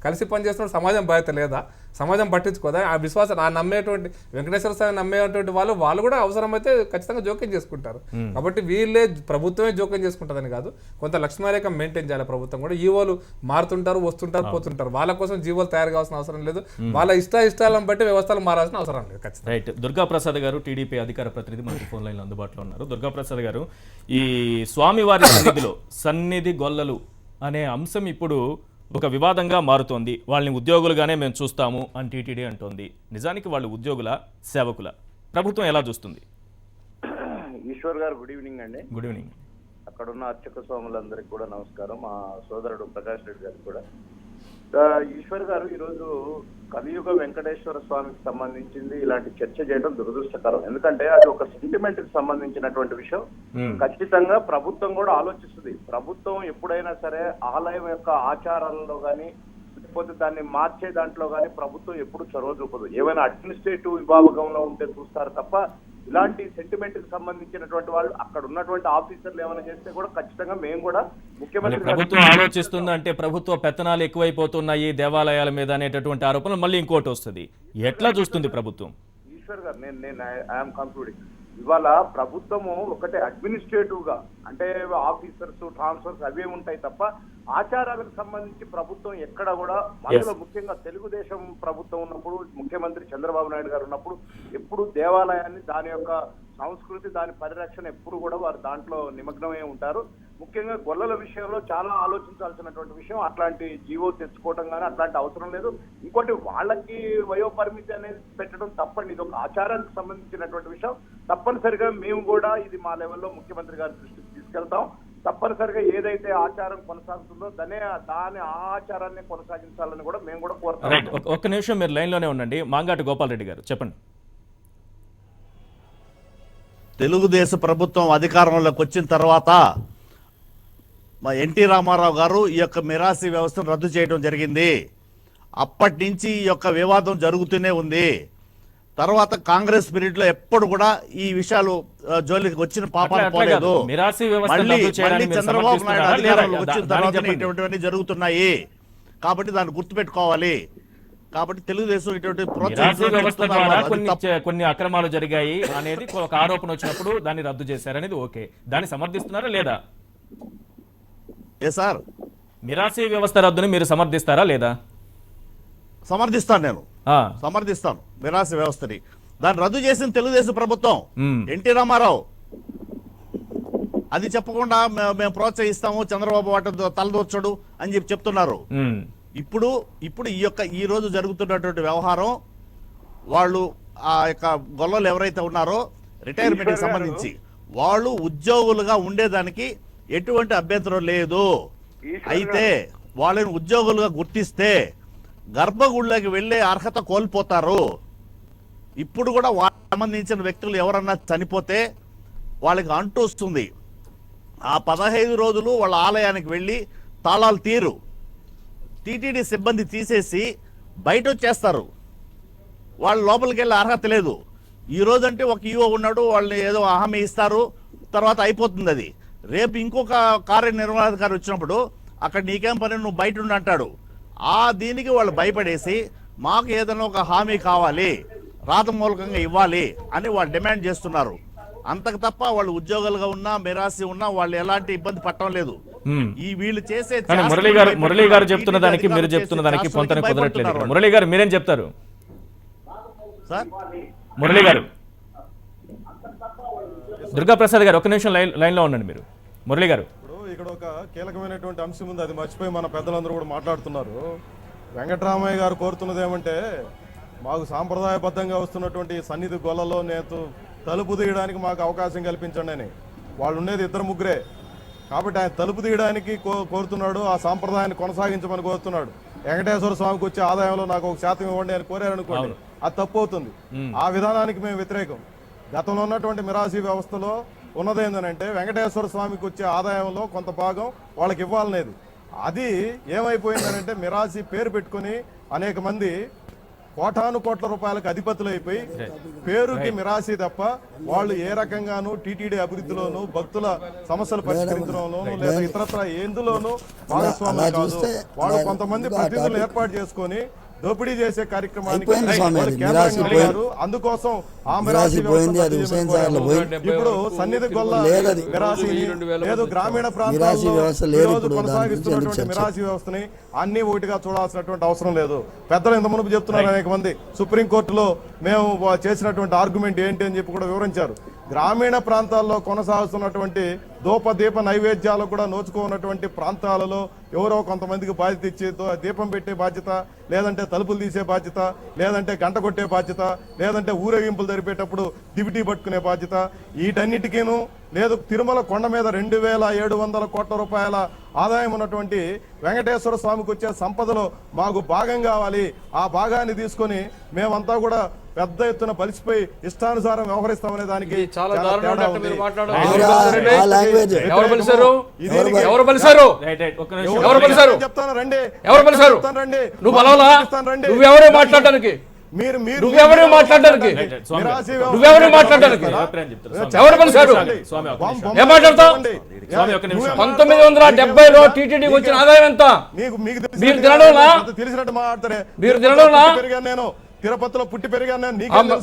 కలిసి పనిచేస్తున్న సమాజం బాధ్యత లేదా, సమాజం పట్టించుకోదా? ఆ విశ్వాసం నమ్మేటువంటి వెంకటేశ్వర స్వామి నమ్మేటువంటి వాళ్ళు కూడా అవసరమైతే ఖచ్చితంగా జోక్యం చేసుకుంటారు. కాబట్టి వీళ్ళే ప్రభుత్వమే జోక్యం చేసుకుంటుందని కాదు, కొంత లక్ష్మణరేఖ మెయింటైన్ చేయాలి ప్రభుత్వం కూడా. ఈవోలు మారుతుంటారు, వస్తుంటారు, పోతుంటారు. వాళ్ళ కోసం జీవోలు తయారు కావాల్సిన అవసరం లేదు, వాళ్ళ ఇష్టాలను బట్టి వ్యవస్థలు మారాల్సిన అవసరం లేదు. ఖచ్చితంగా. రైట్. దుర్గాప్రసాద్ గారు టీడీపీ అధికార ప్రతినిధి మనకి ఫోన్ లైన్ అందుబాటులో ఉన్నారు. దుర్గాప్రసాద్ గారు, ఈ స్వామివారి సన్నిధిలో సన్నిధి గొల్లలు అనే అంశం ఇప్పుడు ఒక వివాదంగా మారుతోంది. వాళ్ళని ఉద్యోగులుగానే మేము చూస్తాము అని టీటీడీ అంటోంది. నిజానికి వాళ్ళు ఉద్యోగుల, సేవకుల? ప్రభుత్వం ఎలా చూస్తుంది? ఈశ్వర్ గారు గుడ్ ఈవినింగ్ అండి. Good evening. అక్కడ ఉన్న అర్చక స్వాములందరికీ కూడా నమస్కారం. మా సోదరుడు ప్రకాష్ రెడ్డి గారికి కూడా. ఈశ్వర్ గారు, ఈరోజు కలియుగ వెంకటేశ్వర స్వామికి సంబంధించింది ఇలాంటి చర్చ చేయడం దురదృష్టకరం. ఎందుకంటే అది ఒక సెంటిమెంట్ కి సంబంధించినటువంటి విషయం. ఖచ్చితంగా ప్రభుత్వం కూడా ఆలోచిస్తుంది. ప్రభుత్వం ఎప్పుడైనా సరే ఆలయం యొక్క ఆచారాలలో గాని లేకపోతే దాన్ని మార్చే దాంట్లో గానీ ప్రభుత్వం ఎప్పుడు చొరవ చూపదు. ఏమైనా అడ్మినిస్ట్రేటివ్ విభాగంలో ఉంటే చూస్తారు తప్ప ఇలాంటి సెంటిమెంట్ కి సంబంధించినటువంటి వాళ్ళు అక్కడ ఉన్నటువంటి ఆఫీసర్లు ఏమైనా చేస్తే కూడా ఖచ్చితంగా మేము కూడా ముఖ్యమంత్రి ప్రభుత్వం ఆలోచిస్తుంది. అంటే ప్రభుత్వ పెత్తనాలు ఎక్కువైపోతున్నాయి దేవాలయాల మీద అనేటటువంటి ఆరోపణలు మళ్ళీ ఇంకోటి వస్తుంది. ఎట్లా చూస్తుంది ప్రభుత్వం? ఈశ్వర్ గారు, నేను ఐఎమ్ కంక్లూడింగ్. ఇవాళ ప్రభుత్వము ఒకటే అడ్మినిస్ట్రేటివ్ గా అంటే ఆఫీసర్స్ ట్రాన్స్ఫర్స్ అవే ఉంటాయి తప్ప ఆచారాలకు సంబంధించి ప్రభుత్వం ఎక్కడ కూడా మనలో ముఖ్యంగా తెలుగుదేశం ప్రభుత్వం ఉన్నప్పుడు ముఖ్యమంత్రి చంద్రబాబు నాయుడు గారు ఉన్నప్పుడు ఎప్పుడు దేవాలయాన్ని దాని యొక్క సంస్కృతి దాని పరిరక్షణ ఎప్పుడు కూడా వారు దాంట్లో నిమగ్నమై ఉంటారు. ముఖ్యంగా గొల్లల విషయంలో చాలా ఆలోచించాల్సినటువంటి విషయం. అట్లాంటి జీవో తెచ్చుకోవటం కానీ అట్లాంటి అవసరం లేదు. ఇంకోటి వాళ్ళకి వయోపరిమితి అనేది పెట్టడం తప్పండి. ఇది ఒక ఆచారానికి సంబంధించినటువంటి విషయం. తప్పనిసరిగా మేము కూడా ఇది మా లెవెల్లో ముఖ్యమంత్రి గారి దృష్టికి తీసుకెళ్తాం. తప్పనిసరిగా ఏదైతే ఆచారం కొనసాగుతుందో దాని ఆచారాన్ని కొనసాగించాలని కూడా మేము కూడా కోరుతాం. ఒక్క నిమిషం మీరు లైన్ లోనే ఉండండి. మాంగాటి గోపాల్ రెడ్డి గారు చెప్పండి. తెలుగుదేశం ప్రభుత్వం అధికారంలోకి వచ్చిన తర్వాత మా ఎన్టీ రామారావు గారు ఈ యొక్క మిరాసి వ్యవస్థను రద్దు చేయడం జరిగింది. అప్పటి నుంచి ఈ యొక్క వివాదం జరుగుతూనే ఉంది. తర్వాత కాంగ్రెస్ పీరియడ్ లో ఎప్పుడు కూడా ఈ విషయాలు జోలికి వచ్చిన పాపాలు పోలేదు. మళ్ళీ చంద్రబాబు నాయుడు అధికారంలోకి వచ్చిన తర్వాత ఇటువంటివన్నీ జరుగుతున్నాయి. కాబట్టి దాన్ని గుర్తుపెట్టుకోవాలి. కాబట్టి తెలుగుదేశం ఇటువంటి కొన్ని అక్రమాలు జరిగాయి అనేది ఒక ఆరోపణ వచ్చినప్పుడు దాన్ని రద్దు చేశారనేది ఓకే. దాన్ని సమర్థిస్తున్నారా లేదా? సార్, మిరాసి వ్యవస్థ రద్దుని మీరు సమర్థిస్తారా లేదా? సమర్థిస్తాను. నేను సమర్థిస్తాను మిరాసి వ్యవస్థని. దాన్ని రద్దు చేసిన తెలుగుదేశం ప్రభుత్వం, ఎన్టీ రామారావు. అది చెప్పకుండా మేము ప్రోత్సహిస్తాము, చంద్రబాబు వాటి తలదూర్చడు అని చెప్పి చెప్తున్నారు. ఇప్పుడు ఈ రోజు జరుగుతున్నటువంటి వ్యవహారం వాళ్ళు ఆ యొక్క గొల్లలు ఎవరైతే ఉన్నారో రిటైర్మెంట్ కి సంబంధించి వాళ్ళు ఉద్యోగులుగా ఉండేదానికి ఎటువంటి అభ్యంతరం లేదు. అయితే వాళ్ళని ఉద్యోగులుగా గుర్తిస్తే గర్భగుడిలోకి వెళ్లే అర్హత కోల్పోతారు. ఇప్పుడు కూడా వాళ్ళకి సంబంధించిన వ్యక్తులు ఎవరన్నా చనిపోతే వాళ్ళకి అంటూ వస్తుంది. ఆ 15 రోజులు వాళ్ళ ఆలయానికి వెళ్ళి తాళాలు తీరు. టీటీడీ సిబ్బంది తీసేసి బయట వచ్చేస్తారు. వాళ్ళు లోపలికి వెళ్ళే అర్హత లేదు. ఈ రోజు అంటే ఒక ఈఓ ఉన్నాడు, వాళ్ళని ఏదో హామీ ఇస్తారు, తర్వాత అయిపోతుంది. అది రేపు ఇంకొక కార్యనిర్వహణాధికారి వచ్చినప్పుడు అక్కడ నీకేం పని, నువ్వు బయట ఉండి అంటాడు. దీనికి వాళ్ళు భయపడేసి మాకు ఏదైనా ఒక హామీ కావాలి, రాతమూలకంగా ఇవ్వాలి అని వాళ్ళు డిమాండ్ చేస్తున్నారు. అంతకు తప్ప వాళ్ళు ఉద్యోగులుగా ఉన్నా మిరాసి ఉన్నా వాళ్ళు ఎలాంటి ఇబ్బంది పట్టడం లేదు. ఈ వీళ్ళు చేసే మురళీ గారు చెప్తున్న దానికి మీరు చెప్తున్న దానికి పొంతన కుదరట్లేదు. మురళీ గారు మీరేం చెప్తారు? సార్, మురళీ గారు, దుర్గాప్రసాద్ గారు ఒక నిమిషం లైన్ లో ఉండండి. మీరు మురళీ గారు, ఇక్కడ ఒక కీలకమైనటువంటి అంశం ఉంది, అది మర్చిపోయి మన పెద్దలందరూ కూడా మాట్లాడుతున్నారు. వెంకటరామయ్య గారు కోరుతున్నది ఏమంటే మాకు సాంప్రదాయబద్ధంగా వస్తున్నటువంటి సన్నిధి గొల్లలో నేను తలుపు తీయడానికి మాకు అవకాశం కల్పించండి అని. వాళ్ళు ఉండేది 2 ముగ్గురే. కాబట్టి ఆయన తలుపు తీయడానికి కోరుతున్నాడు, ఆ సాంప్రదాయాన్ని కొనసాగించమని కోరుతున్నాడు. వెంకటేశ్వర స్వామికి వచ్చే ఆదాయంలో నాకు 1% ఇవ్వండి అని కోరారనుకోండి, అది తప్పు అవుతుంది. ఆ విధానానికి మేము వ్యతిరేకం. గతంలో ఉన్నటువంటి మిరాసి వ్యవస్థలో ఉన్నదేంటంటే వెంకటేశ్వర స్వామికి వచ్చే ఆదాయంలో కొంత భాగం వాళ్ళకి ఇవ్వాలనేది. అది ఏమైపోయిందనంటే మిరాసి పేరు పెట్టుకుని అనేక మంది కోటాను కోట్ల రూపాయలకు అధిపతులు అయిపోయి పేరుకి మిరాసి తప్ప వాళ్ళు ఏ రకంగానూ టీటీడీ అభివృద్ధిలోనూ భక్తుల సమస్యలు పరిష్కరించడంలోనూ లేదా ఇతరత్ర ఎందులోనూ భాగస్వామ్యం కాదు. వాళ్ళు కొంతమంది ప్రతినిధులు ఏర్పాటు చేసుకొని దోపిడీ చేసే కార్యక్రమానికి అందుకోసం ఆ మిరాసి ఇప్పుడు సన్నిధి గొల్ల మిరాసి లేదు గ్రామీణ ప్రాంతాల్లో కొనసాగిస్తున్నటువంటి మిరాసి వ్యవస్థని అన్ని ఒకటిగా చూడాల్సినటువంటి అవసరం లేదు. పెద్దలు ఇంత మునుపు చెప్తున్నారు అనేక మంది. సుప్రీంకోర్టులో మేము చేసినటువంటి ఆర్గ్యుమెంట్ ఏంటి అని చెప్పి కూడా వివరించారు. గ్రామీణ ప్రాంతాల్లో కొనసాగుతున్నటువంటి దీప నైవేద్యాలు కూడా నోచుకున్నటువంటి ప్రాంతాలలో ఎవరో కొంతమందికి బాధ్యత ఇచ్చి దీపం పెట్టే బాధ్యత, లేదంటే తలుపులు తీసే బాధ్యత, లేదంటే గంట కొట్టే బాధ్యత, లేదంటే ఊరేగింపులు జరిపేటప్పుడు దివిటీ పట్టుకునే బాధ్యత, వీటన్నిటికీను లేదు తిరుమల కొండ మీద 2700 కోట్ల రూపాయల ఆదాయం ఉన్నటువంటి వెంకటేశ్వర స్వామికి వచ్చే సంపదలో మాకు భాగం కావాలి. ఆ భాగాన్ని తీసుకొని మేమంతా కూడా పెద్ద ఎత్తున బలిసిపోయి ఇష్టానుసారం వ్యవహరిస్తామనే దానికి చాలా చెప్తాను రండి. నువ్వు నువ్వెవరో మాట్లాడడానికి నువ్వెవరు మాట్లాడడానికి ఎవరు పిలిచారు? ఏం మాట్లాడతావు? 1970లో టీటీడీ వచ్చిన ఆదాయం ఎంత? మీరు తినడంలా? మీరు తినడంలా? నేను తిరుపతిలో పుట్టి పెరిగాను.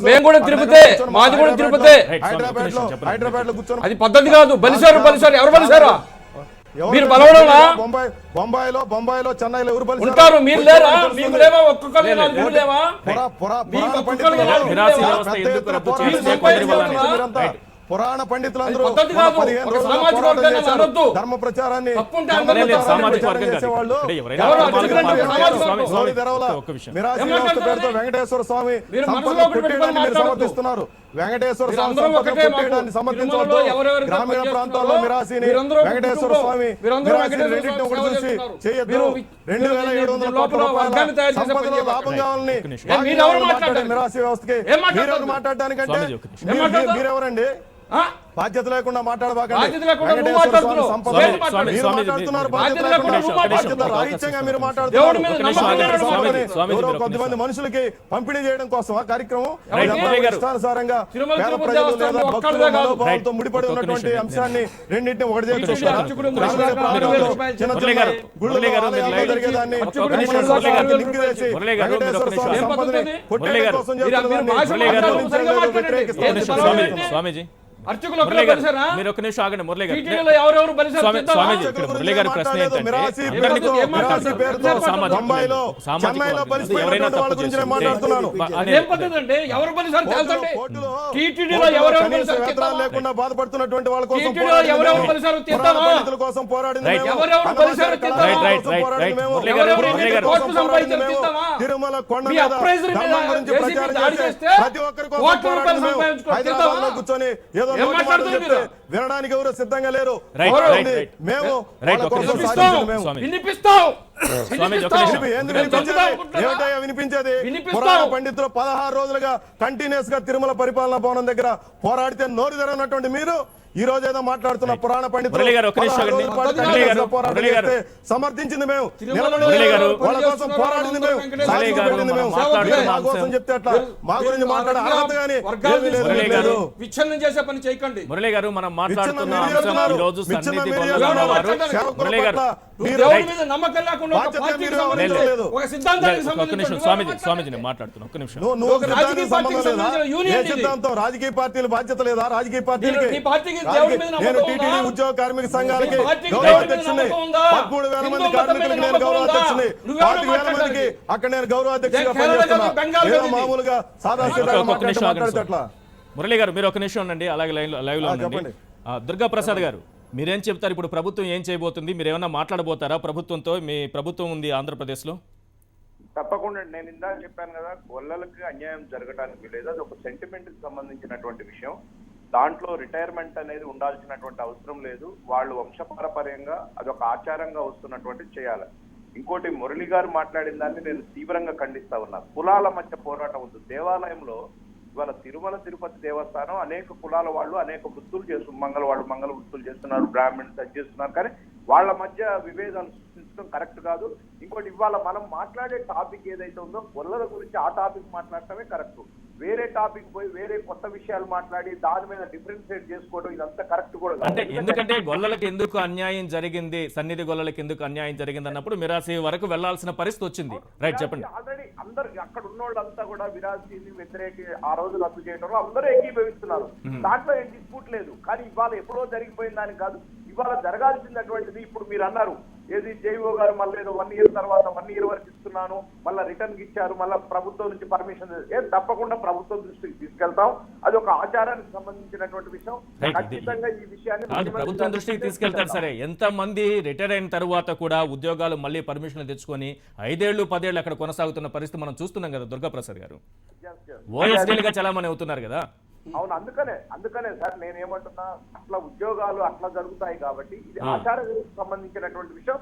మేము కూడా తిరుపతి, మాది కూడా తిరుపతి. హైదరాబాద్ లో కూర్చొని అది పద్ధతి కాదు. బలిసారు ఎవరు బలిసారా? మీరు బలవడంలా? బొంబాయిలో చెన్నైలో ఎవరు ఉంటారు? మీరు లేరా? మీకు లేవా? ఒక్కొక్కరు లేవా? పురాణ పండితులందరూ ధర్మ ప్రచారాన్ని వెంకటేశ్వర స్వామి సమర్థిస్తున్నారు. వెంకటేశ్వర స్వామి సమర్థించవద్దు. గ్రామీణ ప్రాంతాల్లో మిరాసిని వెంకటేశ్వర స్వామి రెండింటిని ఒకటి చూసి చేయొద్దు. 2700 కోట్ల రూపాయల సంపదలో లాభం కావాలని మిరాసి వ్యవస్థకి మీరు మాట్లాడడానికంటే మీరెవరండి? బాధ్యత లేకుండా మాట్లాడబాకండి. కొద్దిమంది మనుషులకి పంపిణీ చేయడం కోసం ఆ కార్యక్రమం ఇష్టానుసారంగా భక్తులతో ముడిపడి ఉన్నటువంటి అంశాన్ని రెండింటిని ఒకటి జరిగేదాన్ని స్వామీజీ మీరు ఒక నిమిషం ఆగండి. మురళి గారు ప్రశ్న ఏంటంటే లేకుండా బాధపడుతున్నటువంటి వాళ్ళ కోసం తిరుమల కొండ మీద ప్రతి ఒక్కరి కోసం హైదరాబాద్ లో కూర్చొని ఏదో వినడానికి ఎవరు సిద్ధంగా లేరు. మేము వినిపించేది పురాణ పండితులు 16 రోజులుగా కంటిన్యూస్ గా తిరుమల పరిపాలనా భవనం దగ్గర పోరాడితే నోరు తెరవనటువంటి మీరు ఈ రోజు ఏదో మాట్లాడుతున్న పురాణ పండితులు సమర్థించింది మేము, వాళ్ళ కోసం పోరాడింది మేము, మా కోసం చెప్తే అట్లా మా గురించి మాట్లాడే అర్హత గానీ విచ్ఛిన్నం చేసే పని చేయకండి. మురళి గారు మనం మాట్లాడుతున్న నమ్మకం లేకుండా స్వామిజీ మాట్లాడుతున్నా ఒక్క నిమిషం. సిద్ధాంతం రాజకీయ పార్టీలు బాధ్యత లేదా? రాజకీయ పార్టీలకి నేను టీటీడీ ఉద్యోగ కార్మిక సంఘాలకి గౌరవ అధ్యక్షుని, 13,000 మంది కార్మికులకు నేను గౌరవ అధ్యక్షుని, 40,000 మందికి అక్కడ నేను గౌరవ అధ్యక్షుడిగా పనిచేస్తున్నా. మామూలుగా సాధారణ మాట్లాడితే అట్లా. మురళి గారు మీరు ఒక నిమిషం ఉండండి, అలాగే లైవ్ లో ఉండండి. దుర్గా ప్రసాద్ గారు మీరేం చెప్తారు? ఇప్పుడు ప్రభుత్వం ఏం చేయబోతుంది? మీరు ఏమైనా మాట్లాడబోతారా ప్రభుత్వంతో? మీ ప్రభుత్వం ఉంది ఆంధ్రప్రదేశ్ లో. తప్పకుండా నేను ఇందాక చెప్పాను కదా, గొల్లలకు అన్యాయం జరగడానికి లేదు, అది ఒక సెంటిమెంట్ కి సంబంధించినటువంటి విషయం. దాంట్లో రిటైర్మెంట్ అనేది ఉండాల్సినటువంటి అవసరం లేదు. వాళ్ళు వంశపారపర్యంగా అదొక ఆచారంగా వస్తున్నటువంటి చేయాలి. ఇంకోటి మురళి గారు మాట్లాడిన దాన్ని నేను తీవ్రంగా ఖండిస్తా ఉన్నా. కులాల మధ్య పోరాటం వద్దు. దేవాలయంలో ఇవాళ తిరుమల తిరుపతి దేవస్థానం అనేక కులాల వాళ్ళు అనేక వృత్తులు చేస్తున్నారు. మంగళ వృత్తులు చేస్తున్నారు, బ్రాహ్మణ్స్ అది చేస్తున్నారు. కానీ వాళ్ళ మధ్య విభేదాలు సృష్టించడం కరెక్ట్ కాదు. ఇంకోటి ఇవాళ మనం మాట్లాడే టాపిక్ ఏదైతే ఉందో గొల్లల గురించి ఆ టాపిక్ మాట్లాడటమే కరెక్ట్. వేరే టాపిక్ పోయి వేరే కొత్త విషయాలు మాట్లాడి దాని మీద డిఫరెన్షియేట్ చేసుకోవడం ఇదంతా కరెక్ట్ కూడా కాదు. అంటే ఎందుకంటే గొల్లలకు ఎందుకు అన్యాయం జరిగింది, సన్నిధి గొల్లలకు ఎందుకు అన్యాయం జరిగింది అన్నప్పుడు మిరాసి వరకు వెళ్లాల్సిన పరిస్థితి వచ్చింది. రైట్, చెప్పండి. ఆల్రెడీ అందరు అక్కడ ఉన్న వాళ్ళంతా కూడా విరాసీని వ్యతిరేక ఆ రోజు రద్దు చేయడంలో అందరూ ఏకీభవిస్తున్నారు. దాంట్లో ఏం డిస్ప్యూట్ లేదు. కానీ ఇవాళ ఎప్పుడో జరిగిపోయిన దానికి కాదు, ఇవాళ జరగాల్సినటువంటిది. ఇప్పుడు మీరు అన్నారు ఏది జేఈఓ గారు మళ్ళీ ఏదో 1 year తర్వాత 1 year వరకు ఇస్తున్నాను, మళ్ళీ రిటర్న్ ఇచ్చారు, మళ్ళీ ప్రభుత్వం నుంచి పర్మిషన్ తప్పకుండా ప్రభుత్వం దృష్టికి తీసుకెళ్తాం. అది ఒక ఆచారానికి సంబంధించినటువంటి విషయం. ఖచ్చితంగా ఈ విషయాన్ని ప్రభుత్వం దృష్టికి తీసుకెళ్తారు. సరే, ఎంత మంది రిటైర్ అయిన తర్వాత కూడా ఉద్యోగాలు మళ్ళీ పర్మిషన్లు తెచ్చుకొని 5 ఏళ్ళు 10 ఏళ్ళు అక్కడ కొనసాగుతున్న పరిస్థితి మనం చూస్తున్నాం కదా. దుర్గాప్రసాద్ గారు ఓఎస్డీలుగా చలామణి అవుతున్నారు కదా. అవును, అందుకనే సార్ నేనేమంటున్నా, అట్లా ఉద్యోగాలు అట్లా జరుగుతాయి కాబట్టి ఇది ఆచారానికి సంబంధించినటువంటి విషయం.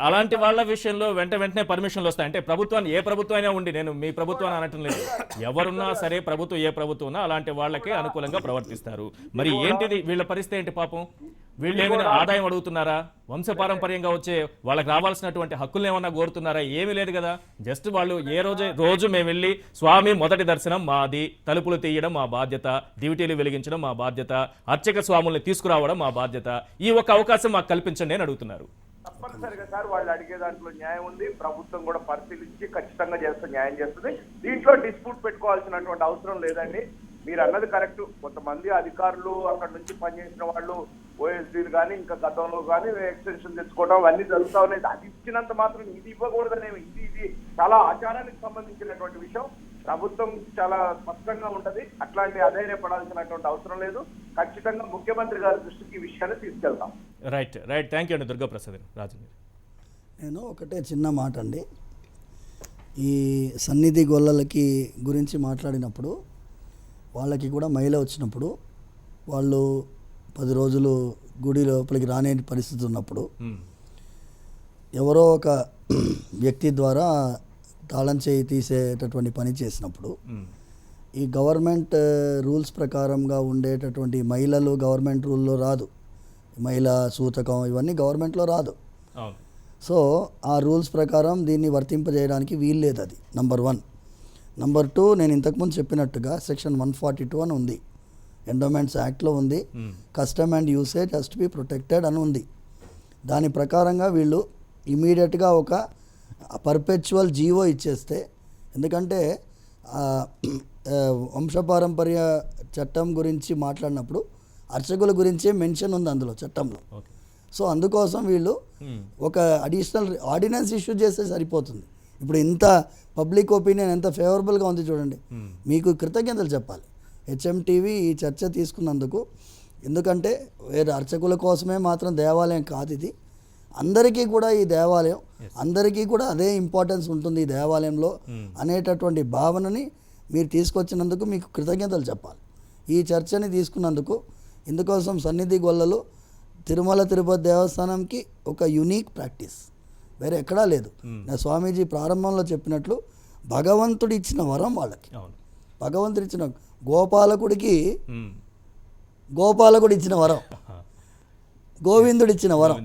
అలాంటి వాళ్ళ విషయంలో వెంటనే పర్మిషన్లు వస్తాయి. అంటే ప్రభుత్వాన్ని ఏ ప్రభుత్వం అయినా ఉండి, నేను మీ ప్రభుత్వాన్ని అనటం లేదు, ఎవరున్నా సరే ప్రభుత్వం ఏ ప్రభుత్వం ఉన్నా అలాంటి వాళ్ళకే అనుకూలంగా ప్రవర్తిస్తారు. మరి ఏంటిది వీళ్ళ పరిస్థితి ఏంటి? పాపం వీళ్ళు ఏమైనా ఆదాయం అడుగుతున్నారా? వంశపారంపర్యంగా వచ్చే వాళ్ళకి రావాల్సినటువంటి హక్కులు ఏమన్నా కోరుతున్నారా? ఏమీ లేదు కదా. జస్ట్ వాళ్ళు రోజు మేము వెళ్ళి స్వామి మొదటి దర్శనం మాది, తలుపులు తీయడం మా బాధ్యత, దివిటీలు వెలిగించడం మా బాధ్యత, అర్చక స్వాముల్ని తీసుకురావడం మా బాధ్యత, ఈ ఒక అవకాశం మాకు కల్పించండి అని అడుగుతున్నారు. తప్పనిసరిగా సార్ వాళ్ళు అడిగే దాంట్లో న్యాయం ఉంది. ప్రభుత్వం కూడా పరిశీలించి ఖచ్చితంగా న్యాయం చేస్తుంది. దీంట్లో డిస్ప్యూట్ పెట్టుకోవాల్సినటువంటి అవసరం లేదండి. మీరు అన్నది కరెక్ట్. కొంతమంది అధికారులు అక్కడ నుంచి పనిచేసిన వాళ్ళు ఓఎస్డీలు కానీ ఇంకా గతంలో కానీ ఎక్స్టెన్షన్ తెచ్చుకోవడం అవన్నీ జరుగుతా ఉన్నాయి. అది ఇచ్చినంత మాత్రం ఇది ఇవ్వకూడదనే ఇది చాలా ఆచారానికి సంబంధించినటువంటి విషయం. ప్రభుత్వం చాలా స్పష్టంగా ఉంటది. అట్లాంటి అధైర్యపడాల్సినటువంటి అవసరం లేదు. ఖచ్చితంగా ముఖ్యమంత్రి గారి దృష్టికి ఈ విషయాన్ని తీసుకెళ్తాం. రైట్. థ్యాంక్ యూ అండి దుర్గాప్రసాద్ రాజు. నేను ఒకటే చిన్న మాట అండి, ఈ సన్నిధి గొల్లలకి గురించి మాట్లాడినప్పుడు వాళ్ళకి కూడా మహిళ వచ్చినప్పుడు వాళ్ళు 10 రోజులు గుడి లోపలికి రానే పరిస్థితి ఉన్నప్పుడు ఎవరో ఒక వ్యక్తి ద్వారా తాళం చేయి తీసేటటువంటి పని చేసినప్పుడు ఈ గవర్నమెంట్ రూల్స్ ప్రకారంగా ఉండేటటువంటి మహిళలు గవర్నమెంట్ రూల్లో రాదు. మహిళా సూతకం ఇవన్నీ గవర్నమెంట్లో రాదు. సో ఆ రూల్స్ ప్రకారం దీన్ని వర్తింపజేయడానికి వీల్లేదు. అది నంబర్ 1. నంబర్ 2, నేను ఇంతకుముందు చెప్పినట్టుగా సెక్షన్ 142 అని ఉంది, ఎండోమెంట్స్ యాక్ట్లో ఉంది. Custom and usage has to be protected అని ఉంది. దాని ప్రకారంగా వీళ్ళు ఇమీడియట్గా ఒక పర్పెచువల్ జీవో ఇచ్చేస్తే, ఎందుకంటే వంశపారంపర్య చట్టం గురించి మాట్లాడినప్పుడు అర్చకుల గురించే మెన్షన్ ఉంది అందులో చట్టంలో. సో అందుకోసం వీళ్ళు ఒక అడిషనల్ ఆర్డినెన్స్ ఇష్యూ చేస్తే సరిపోతుంది. ఇప్పుడు ఇంత పబ్లిక్ ఒపీనియన్ ఎంత ఫేవరబుల్గా ఉంది చూడండి. మీకు కృతజ్ఞతలు చెప్పాలి హెచ్ఎంటీవీ ఈ చర్చ తీసుకున్నందుకు. ఎందుకంటే వేరే అర్చకుల కోసమే మాత్రం దేవాలయం కాదు ఇది, అందరికీ కూడా ఈ దేవాలయం, అందరికీ కూడా అదే ఇంపార్టెన్స్ ఉంటుంది ఈ దేవాలయంలో అనేటటువంటి భావనని మీరు తీసుకొచ్చినందుకు మీకు కృతజ్ఞతలు చెప్పాలి. ఈ చర్చని తీసుకున్నందుకు. ఇందుకోసం సన్నిధి గొల్లలు తిరుమల తిరుపతి దేవస్థానంకి ఒక యూనిక్ ప్రాక్టీస్, వేరే ఎక్కడా లేదు. నా స్వామీజీ ప్రారంభంలో చెప్పినట్లు భగవంతుడు ఇచ్చిన వరం వాళ్ళకి, భగవంతుడు ఇచ్చిన గోపాలకుడికి గోపాలకుడు ఇచ్చిన వరం, గోవిందుడు ఇచ్చిన వరం.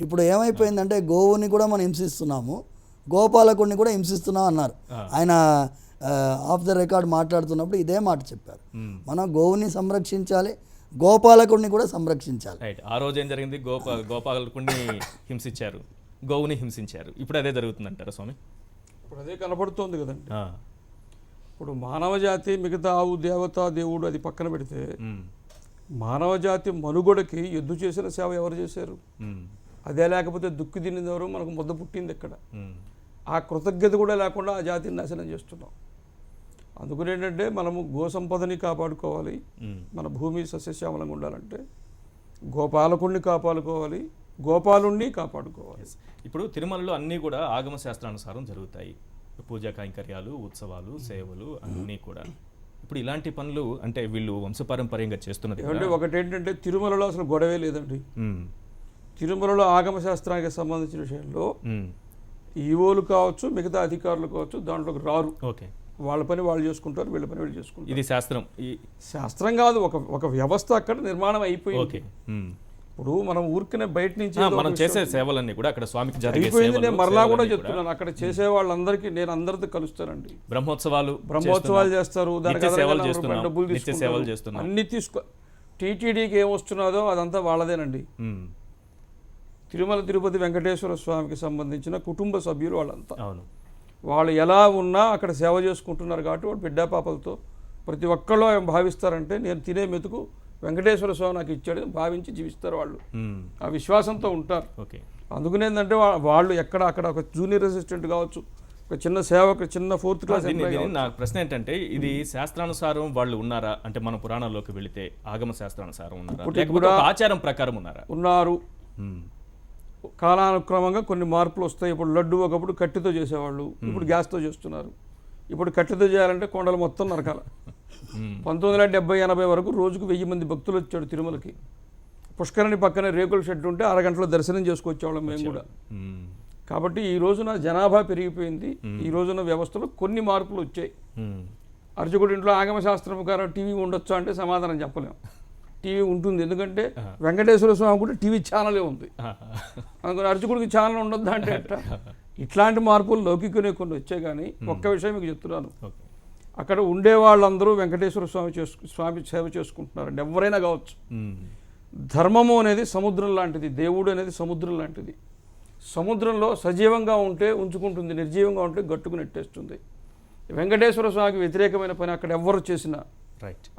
ఇప్పుడు ఏమైపోయిందంటే గోవుని కూడా మనం హింసిస్తున్నాము, గోపాలకుడిని కూడా హింసిస్తున్నాం అన్నారు. ఆయన ఆఫ్ ద రికార్డ్ మాట్లాడుతున్నప్పుడు ఇదే మాట చెప్పారు. మనం గోవుని సంరక్షించాలి, గోపాలకుడిని కూడా సంరక్షించాలి. ఆ రోజు ఏం జరిగింది? గోపాలకుడిని హింసించారు, గోవుని హింసించారు. ఇప్పుడు అదే జరుగుతుందంటారా స్వామి? ఇప్పుడు అదే కనపడుతోంది కదండి. ఇప్పుడు మానవ జాతి మిగతా ఆవు దేవత దేవుడు అది పక్కన పెడితే మానవ జాతి మనుగడకి ఎద్దు చేసిన సేవ ఎవరు చేశారు? అదే లేకపోతే దుక్కి తినేది ఎవరు? మనకు ముద్ద పుట్టింది ఎక్కడ? ఆ కృతజ్ఞత కూడా లేకుండా ఆ జాతిని నాశనం చేస్తున్నాం. అందుకని ఏంటంటే మనము గో సంపదని కాపాడుకోవాలి, మన భూమి సస్యశ్యామలంగా ఉండాలంటే గోపాలకుడిని కాపాడుకోవాలి, గోపాలుణ్ణి కాపాడుకోవాలి. ఇప్పుడు తిరుమలలో అన్నీ కూడా ఆగమ శాస్త్రానుసారం జరుగుతాయి. పూజా కైంకర్యాలు, ఉత్సవాలు, సేవలు అన్నీ కూడా. ఇప్పుడు ఇలాంటి పనులు అంటే వీళ్ళు వంశపారంపర్యంగా చేస్తున్నది ఏమంటే ఒకటి ఏంటంటే తిరుమలలో అసలు గొడవే లేదండి. తిరుమలలో ఆగమ శాస్త్రానికి సంబంధించిన విషయంలో ఈవోలు కావచ్చు, మిగతా అధికారులు కావచ్చు, దాంట్లోకి రారు. ఓకే, వాళ్ళ పని వాళ్ళు చేసుకుంటారు, వీళ్ళ పని వీళ్ళు చేసుకుంటారు. ఇది శాస్త్రం. శాస్త్రం కాదు, ఒక వ్యవస్థ అక్కడ నిర్మాణం అయిపోయింది. ఓకే, ఇప్పుడు మనం ఊరికనే బయట నుంచి మనం చేసే సేవలన్నీ కూడా అక్కడ స్వామికి అయిపోయింది. నేను మరలా కూడా చెప్తున్నాను, అక్కడ చేసే వాళ్ళందరికీ నేను అందరితో కలుస్తానండి. బ్రహ్మోత్సవాలు చేస్తారు, దానికి డబ్బులు తీసుకుంటారు, అన్ని తీసుకో. టీటీడీకి ఏమొస్తున్నదో అదంతా వాళ్ళదేనండి. తిరుమల తిరుపతి వెంకటేశ్వర స్వామికి సంబంధించిన కుటుంబ సభ్యులు వాళ్ళంతా. వాళ్ళు ఎలా ఉన్నా అక్కడ సేవ చేసుకుంటున్నారు కాబట్టి వాళ్ళు బిడ్డ పాపలతో ప్రతి ఒక్కళ్ళు భావిస్తారంటే నేను తినే మెతుకు వెంకటేశ్వర స్వామి నాకు ఇచ్చాడు భావించి జీవిస్తారు వాళ్ళు. ఆ విశ్వాసంతో ఉంటారు. అందుకని ఏంటంటే వాళ్ళు ఎక్కడ అక్కడ ఒక జూనియర్ అసిస్టెంట్ కావచ్చు, ఒక చిన్న సేవకు, చిన్న 4th క్లాస్. నా ప్రశ్న ఏంటంటే ఇది శాస్త్రానుసారం వాళ్ళు ఉన్నారా అంటే మన పురాణాల్లోకి వెళితే ఆగమ శాస్త్రానుసారం ఉన్నారా, ఆచారం ప్రకారం ఉన్నారా? ఉన్నారు. కాలానుక్రమంగా కొన్ని మార్పులు వస్తాయి. ఇప్పుడు లడ్డు ఒకప్పుడు కట్టెతో చేసేవాళ్ళు, ఇప్పుడు గ్యాస్తో చేస్తున్నారు. ఇప్పుడు కట్టెతో చేయాలంటే కొండలు మొత్తం నరకాల. 1970-80 వరకు రోజుకు 1000 మంది భక్తులు వచ్చాడు తిరుమలకి. పుష్కరిణి పక్కనే రేకుల షెడ్ ఉంటే అరగంటలో దర్శనం చేసుకొచ్చేవాళ్ళం మేము కూడా. కాబట్టి ఈ రోజున జనాభా పెరిగిపోయింది. ఈ రోజున వ్యవస్థలో కొన్ని మార్పులు వచ్చాయి. అర్చకుడి ఇంట్లో ఆగమ శాస్త్రం ప్రకారం టీవీ ఉండొచ్చా అంటే సమాధానం చెప్పలేము. టీవీ ఉంటుంది, ఎందుకంటే వెంకటేశ్వర స్వామి కూడా టీవీ ఛానలే ఉంది. అందుకని అర్చకుడికి ఛానల్ ఉండొద్దా అంటే ఇట్లాంటి మార్పులు లౌకికనే కొన్ని వచ్చాయి. కానీ ఒక్క విషయం మీకు చెప్తున్నాను, అక్కడ ఉండే వాళ్ళందరూ వెంకటేశ్వర స్వామి సేవ చేసుకుంటున్నారండి. ఎవరైనా కావచ్చు. ధర్మము అనేది సముద్రం లాంటిది, దేవుడు అనేది సముద్రం లాంటిది. సముద్రంలో సజీవంగా ఉంటే ఉంచుకుంటుంది, నిర్జీవంగా ఉంటే గట్టుకు నెట్టేస్తుంది. వెంకటేశ్వర స్వామికి వ్యతిరేకమైన పని అక్కడ ఎవరు చేసినా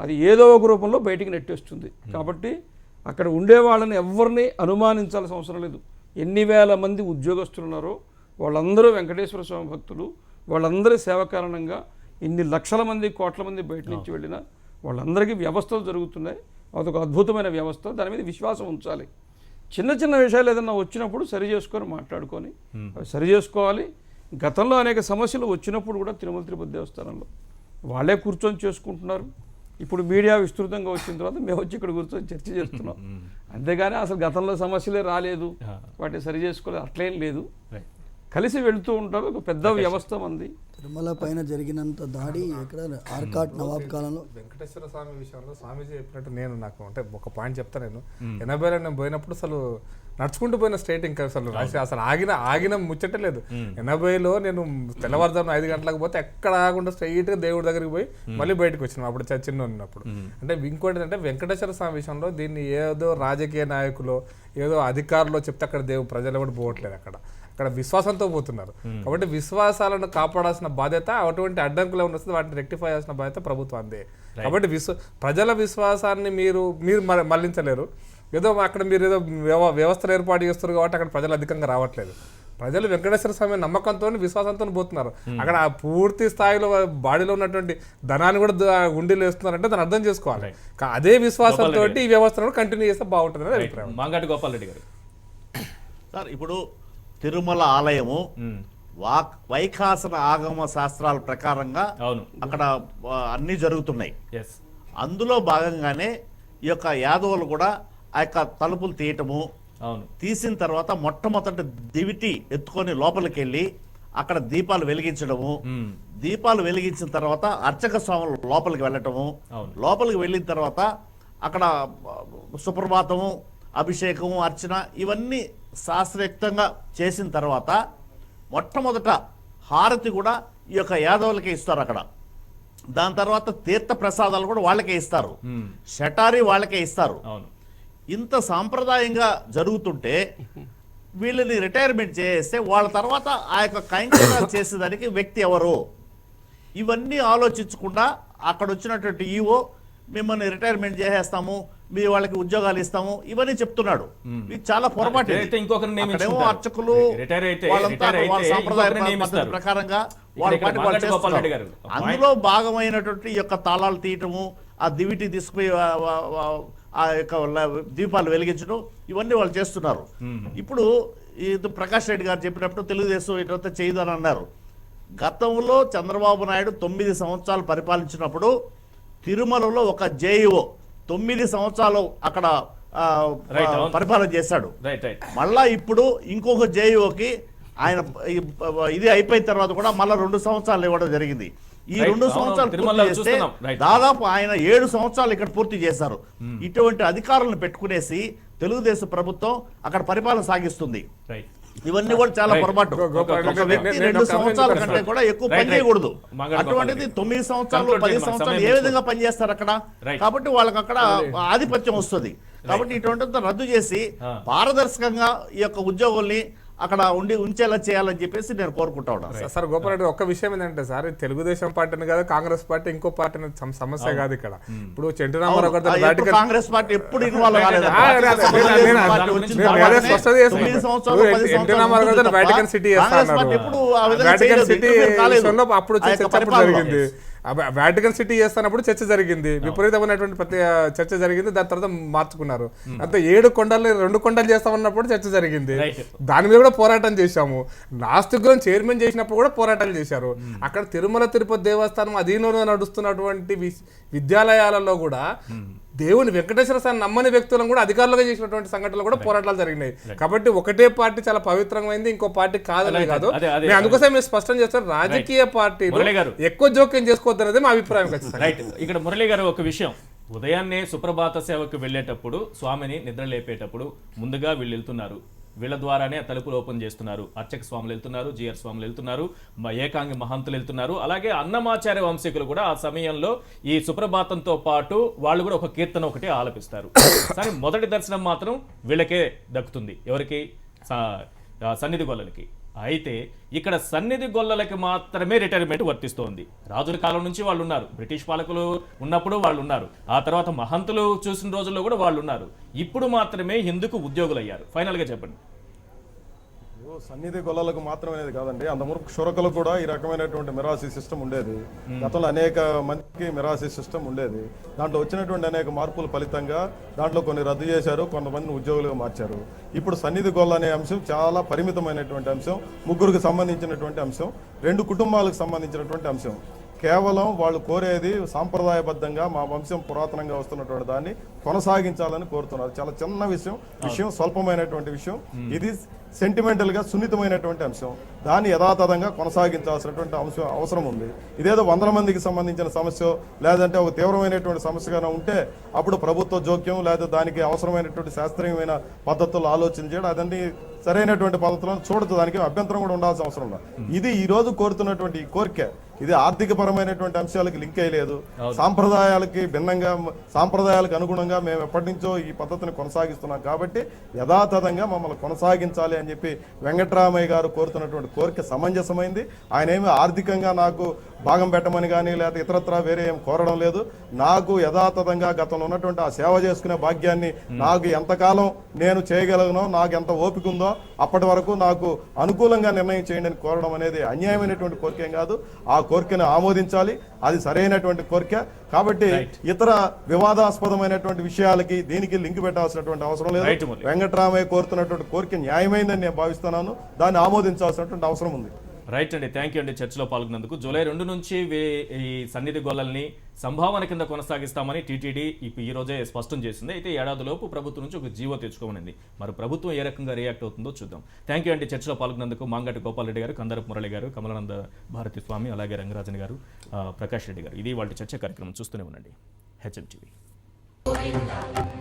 అది ఏదో ఒక రూపంలో బయటికి నెట్టేస్తుంది. కాబట్టి అక్కడ ఉండే వాళ్ళని ఎవరిని అనుమానించాల్సిన అవసరం లేదు. ఎన్ని వేల మంది ఉద్యోగస్తులు ఉన్నారో వాళ్ళందరూ వెంకటేశ్వర స్వామి భక్తులు. వాళ్ళందరి సేవ కారణంగా ఇన్ని లక్షల మంది, కోట్ల మంది బయట నుంచి వెళ్ళినా వాళ్ళందరికీ వ్యవస్థలు జరుగుతున్నాయి. అదొక అద్భుతమైన వ్యవస్థ. దాని మీద విశ్వాసం ఉంచాలి. చిన్న చిన్న విషయాలు ఏదన్నా వచ్చినప్పుడు సరి చేసుకొని మాట్లాడుకొని అవి సరి చేసుకోవాలి. గతంలో అనేక సమస్యలు వచ్చినప్పుడు కూడా తిరుమల తిరుపతి దేవస్థానంలో వాళ్ళే కూర్చొని చేసుకుంటున్నారు. ఇప్పుడు మీడియా విస్తృతంగా వచ్చిన తర్వాత మేము వచ్చి ఇక్కడ కూర్చొని చర్చ చేస్తున్నాం. అంతేగాని అసలు గతంలో సమస్యలే రాలేదు, వాటిని సరి చేసుకోలేదు, అట్లేం లేదు. కలిసి వెళుతూ ఉంటారు. ఒక పెద్ద వ్యవస్థ మంది. తిరుమల పైన జరిగినంత దాడి ఎక్కడ ఆర్కాట్ నవాబ్ కాలంలో వెంకటేశ్వర స్వామి విషయంలో స్వామీజీ చెప్పినట్టు నాకు అంటే ఒక పాయింట్ చెప్తాను. నేను 80లో నేను పోయినప్పుడు అసలు నడుచుకుంటూ పోయిన స్టేట్ ఇంకా అసలు ఆగిన ముచ్చటే లేదు. 80లో నేను తెల్లవారుజామున 5 గంటలకు పోతే ఎక్కడ ఆగకుండా స్ట్రైట్గా దేవుడి దగ్గరికి పోయి మళ్ళీ బయటకు వచ్చినాం. అప్పుడు చిన్న ఉన్నప్పుడు. అంటే ఇంకోటి అంటే వెంకటేశ్వర స్వామి విషయంలో దీన్ని ఏదో రాజకీయ నాయకులు ఏదో అధికారులు చెప్తే అక్కడ ప్రజలు కూడా పోవట్లేదు. అక్కడ విశ్వాసంతో పోతున్నారు. కాబట్టి విశ్వాసాలను కాపాడాల్సిన బాధ్యత, అటువంటి అడ్డంకులు ఏమైనా వస్తుంది వాటిని రెక్టిఫై చేయాల్సిన బాధ్యత ప్రభుత్వాందే. కాబట్టి ప్రజల విశ్వాసాన్ని మీరు మళ్లించలేరు. ఏదో అక్కడ మీరు ఏదో వ్యవస్థలు ఏర్పాటు చేస్తారు కాబట్టి అక్కడ ప్రజలు అధికంగా రావట్లేదు. ప్రజలు వెంకటేశ్వర స్వామి నమ్మకంతో, విశ్వాసంతో పోతున్నారు. అక్కడ పూర్తి స్థాయిలో బాడీలో ఉన్నటువంటి ధనాన్ని కూడా ఉండిలో వేస్తున్నారంటే దాన్ని అర్థం చేసుకోవాలి. అదే విశ్వాసంతో ఈ వ్యవస్థను కంటిన్యూ చేస్తే బాగుంటుంది అభిప్రాయం. మాంగంటి గోపాల్ రెడ్డి గారు సార్, ఇప్పుడు తిరుమల ఆలయము వైఖాసన ఆగమ శాస్త్రాల ప్రకారంగా అక్కడ అన్ని జరుగుతున్నాయి. అందులో భాగంగానే ఈ యొక్క యాదవులు కూడా ఆ యొక్క తలుపులు తీయటము, తీసిన తర్వాత మొట్టమొదటి దివిటి ఎత్తుకొని లోపలికి వెళ్ళి అక్కడ దీపాలు వెలిగించడము, దీపాలు వెలిగించిన తర్వాత అర్చక స్వాములు లోపలికి వెళ్ళటము, లోపలికి వెళ్ళిన తర్వాత అక్కడ సుప్రభాతము, అభిషేకము, అర్చన ఇవన్నీ శాస్త్రయుక్తంగా చేసిన తర్వాత మొట్టమొదట హారతి కూడా ఈ యొక్క యాదవులకే ఇస్తారు అక్కడ. దాని తర్వాత తీర్థ ప్రసాదాలు కూడా వాళ్ళకే ఇస్తారు, షటారీ వాళ్ళకే ఇస్తారు. ఇంత సాంప్రదాయంగా జరుగుతుంటే వీళ్ళని రిటైర్మెంట్ చేస్తే వాళ్ళ తర్వాత ఆ యొక్క కైంకర్యాలు చేసేదానికి వ్యక్తి ఎవరు? ఇవన్నీ ఆలోచించకుండా అక్కడ వచ్చినటువంటి ఈవో మిమ్మల్ని రిటైర్మెంట్ చేసేస్తాము, మీ వాళ్ళకి ఉద్యోగాలు ఇస్తాము, ఇవన్నీ చెప్తున్నాడు. ఇది చాలా పొరపాటు. అర్చకులు సాంప్రదాయ ప్రకారంగా అందులో భాగమైనటువంటి ఈ యొక్క తాళాలు తీయటము, ఆ దివిటి తీసుకుపోయి ఆ యొక్క దీపాలు వెలిగించడం, ఇవన్నీ వాళ్ళు చేస్తున్నారు. ఇప్పుడు ఇది ప్రకాష్ రెడ్డి గారు చెప్పినప్పుడు తెలుగుదేశం ఇటంతా చేయదని అన్నారు. గతంలో చంద్రబాబు నాయుడు 9 సంవత్సరాలు పరిపాలించినప్పుడు తిరుమలలో ఒక జేఈఓ 9 సంవత్సరాలు అక్కడ Right, అవును. పరిపాలన చేశాడు. రైట్ రైట్ మళ్ళా ఇప్పుడు ఇంకొక జేఈఓకి ఆయన ఇది అయిపోయిన తర్వాత కూడా మళ్ళా 2 సంవత్సరాలు ఇవ్వడం జరిగింది. ఈ Right, 2 అవును, సంవత్సరాలు తిరుమలలో పూర్తి చేస్తే చూస్తున్నాం. Right. దాదాపు ఆయన 7 సంవత్సరాలు ఇక్కడ పూర్తి చేశారు. ఇటువంటి అధికారులను పెట్టుకునేసి తెలుగుదేశం ప్రభుత్వం అక్కడ పరిపాలన సాగిస్తుంది. రైట్ ఇవన్నీ కూడా చాలా Right. పొరపాటు. గోపాల్ ఒక వ్యక్తి నేను 2 ఒక సంవత్సరాల అంశం కంటే కూడా ఎక్కువ Right, పని right. చేయకూడదు. మంగళ అటువంటిది గోపాల్ 9 సంవత్సరాలు Conclude 10 చేయండి, సంవత్సరాలు సమయం ఏ విధంగా పనిచేస్తారు అక్కడ? Right. కాబట్టి వాళ్ళకి అక్కడ ఆధిపత్యం వస్తుంది. కాబట్టి ఇటువంటిది రద్దు చేసి పారదర్శకంగా ఈ యొక్క ఉద్యోగుల్ని అక్కడ ఉంచేలా చేయాలని చెప్పేసి నేను కోరుకుంటా ఉన్నాను. సార్ గోపాల్ రెడ్డి ఒక్క విషయం ఏంటంటే సార్ తెలుగుదేశం పార్టీని కాదు కాంగ్రెస్ పార్టీ ఇంకో పార్టీ సమస్య కాదు ఇక్కడ. ఇప్పుడు చెంటు రామారావు గారు ఎప్పుడు వాటికన్ కాంగ్రెస్ పార్టీ ఎప్పుడు ఇన్వాల్వ్ కాలేదు. నేను అదే స్పష్టత చేస్తున్నాను. ఎన్టీ రామారావు గారు వాటికన్ సిటీ చేస్తా అన్నారు. వాటికన్ సిటీ విషయంలో అప్పుడు చర్చ జరిగింది. వాటికన్ సిటీ చేస్తున్నప్పుడు చర్చ జరిగింది, విపరీతమైనటువంటి చర్చ జరిగింది. దాని తర్వాత మార్చుకున్నారు. అంతే 7 కొండలు 2 కొండలు చేస్తామన్నప్పుడు చర్చ జరిగింది. దాని మీద కూడా పోరాటం చేశాము. నాస్తికులను చైర్మన్ చేసినప్పుడు కూడా పోరాటాలు చేశారు. అక్కడ తిరుమల తిరుపతి దేవస్థానం అధీనంలో నడుస్తున్నటువంటి విద్యాలయాలలో కూడా దేవుని వెంకటేశ్వర స్వామి నమ్మని వ్యక్తులను కూడా అధికారులుగా చేసినటువంటి సంఘటనలు కూడా పోరాటాలు జరిగినాయి. కాబట్టి ఒకటే పార్టీ చాలా పవిత్రమైంది, ఇంకో పార్టీ కాదని కాదు. నేను అందుకోసం మీరు స్పష్టం చేస్తారు, రాజకీయ పార్టీలు ఎక్కువ జోక్యం చేసుకోవద్దనేది మా అభిప్రాయం. రైట్. ఇక్కడ మురళి గారు ఒక విషయం, ఉదయాన్నే సుప్రభాత సేవకు వెళ్ళేటప్పుడు స్వామిని నిద్ర లేపేటప్పుడు ముందుగా వీళ్ళు వెళ్తున్నారు, వీళ్ళ ద్వారానే తలుపులు ఓపెన్ చేస్తున్నారు. అర్చక స్వాములు వెళ్తున్నారు, జిఆర్ స్వాములు వెళ్తున్నారు, ఏకాంగి మహంతులు వెళ్తున్నారు. అలాగే అన్నమాచార్య వంశీకులు కూడా ఆ సమయంలో ఈ సుప్రభాతంతో పాటు వాళ్ళు కూడా ఒక కీర్తన ఒకటి ఆలపిస్తారు. కానీ మొదటి దర్శనం మాత్రం వీళ్ళకే దక్కుతుంది. ఎవరికి? సన్నిధి గొల్లలకి. అయితే ఇక్కడ సన్నిధి గొల్లలకి మాత్రమే రిటైర్మెంట్ వర్తిస్తోంది. రాజుల కాలం నుంచి వాళ్ళు ఉన్నారు, బ్రిటిష్ పాలకులు ఉన్నప్పుడు వాళ్ళు ఉన్నారు, ఆ తర్వాత మహంతులు చూసిన రోజుల్లో కూడా వాళ్ళు ఉన్నారు. ఇప్పుడు మాత్రమే ఎందుకు ఉద్యోగులు అయ్యారు? ఫైనల్ గా చెప్పండి. సన్నిధి గొల్లలకు మాత్రమేది కాదండి, అంతవరకు క్షురకులు కూడా ఈ రకమైనటువంటి మిరాసి సిస్టమ్ ఉండేది. గతంలో అనేక మందికి మిరాసి సిస్టమ్ ఉండేది. దాంట్లో వచ్చినటువంటి అనేక మార్పుల ఫలితంగా దాంట్లో కొన్ని రద్దు చేశారు, కొంతమందిని ఉద్యోగులుగా మార్చారు. ఇప్పుడు సన్నిధి గొల్ల అనే అంశం చాలా పరిమితమైనటువంటి అంశం, ముగ్గురికి సంబంధించినటువంటి అంశం, 2 కుటుంబాలకు సంబంధించినటువంటి అంశం. కేవలం వాళ్ళు కోరేది సాంప్రదాయబద్ధంగా మా వంశం పురాతనంగా వస్తున్నటువంటి దాన్ని కొనసాగించాలని కోరుతున్నారు. చాలా చిన్న విషయం స్వల్పమైనటువంటి విషయం. ఇది సెంటిమెంటల్ గా సున్నితమైనటువంటి అంశం. దాన్ని యథాతథంగా కొనసాగించాల్సినటువంటి అవసరం ఉంది. ఇదేదో 100 మందికి సంబంధించిన సమస్య లేదంటే ఒక తీవ్రమైనటువంటి సమస్యగానే ఉంటే అప్పుడు ప్రభుత్వ జోక్యం లేదా దానికి అవసరమైనటువంటి శాస్త్రీయమైన పద్ధతులు ఆలోచన చేయడం, అదన్నీ సరైనటువంటి పద్ధతులను చూడదు, దానికి అభ్యంతరం కూడా ఉండాల్సిన అవసరం లేదు. ఇది ఈ రోజు కోరుతున్నటువంటి ఈ కోరిక ఇది ఆర్థిక పరమైనటువంటి అంశాలకు లింక్ అయ్యలేదు. సాంప్రదాయాలకి భిన్నంగా, సాంప్రదాయాలకు అనుగుణంగా మేము ఎప్పటి నుంచో ఈ పద్ధతిని కొనసాగిస్తున్నాం. కాబట్టి యథాతథంగా మమ్మల్ని కొనసాగించాలి అని చెప్పి వెంకట్రామయ్య గారు కోరుతున్నటువంటి కోరిక సమంజసమైంది. ఆయన ఏమి ఆర్థికంగా నాకు భాగం పెట్టమని కానీ లేదా ఇతరత్రా వేరే ఏం కోరడం లేదు. నాకు యథాతథంగా గతంలో ఉన్నటువంటి ఆ సేవ చేసుకునే భాగ్యాన్ని నాకు ఎంతకాలం నేను చేయగలను, నాకు ఎంత ఓపిక ఉందో అప్పటి వరకు నాకు అనుకూలంగా నిర్ణయం చేయండి అని కోరడం అనేది అన్యాయమైనటువంటి కోరిక ఏం కాదు. ఆ కోరికను ఆమోదించాలి, అది సరైనటువంటి కోరిక. కాబట్టి ఇతర వివాదాస్పదమైనటువంటి విషయాలకి దీనికి లింక్ పెట్టాల్సినటువంటి అవసరం లేదు. వెంకట్రామయ్య కోరుతున్నటువంటి కోరిక న్యాయమైందని నేను భావిస్తున్నాను, దాన్ని ఆమోదించాల్సినటువంటి అవసరం ఉంది. రైట్ అండి, థ్యాంక్ యూ అండి చర్చలో పాల్గొన్నందుకు. జూలై 2 నుంచి ఈ సన్నిధి గొల్లల్ని సంభావన కింద కొనసాగిస్తామని టీటీడీ ఈ రోజే స్పష్టం చేసింది. అయితే ఏడాదిలోపు ప్రభుత్వం నుంచి ఒక జీవో తెచ్చుకోమనింది. మరి ప్రభుత్వం ఏ రకంగా రియాక్ట్ అవుతుందో చూద్దాం. థ్యాంక్ యూ అండి చర్చలో పాల్గొన్నందుకు. మాంగంటి గోపాల్ రెడ్డి గారు, కందరపు మురళి గారు, కమలానంద భారతి స్వామి, అలాగే రంగరాజన్ గారు, ప్రకాష్ రెడ్డి గారు. ఇది వాళ్ళ చర్చ కార్యక్రమం. చూస్తూనే ఉండండి HM TV.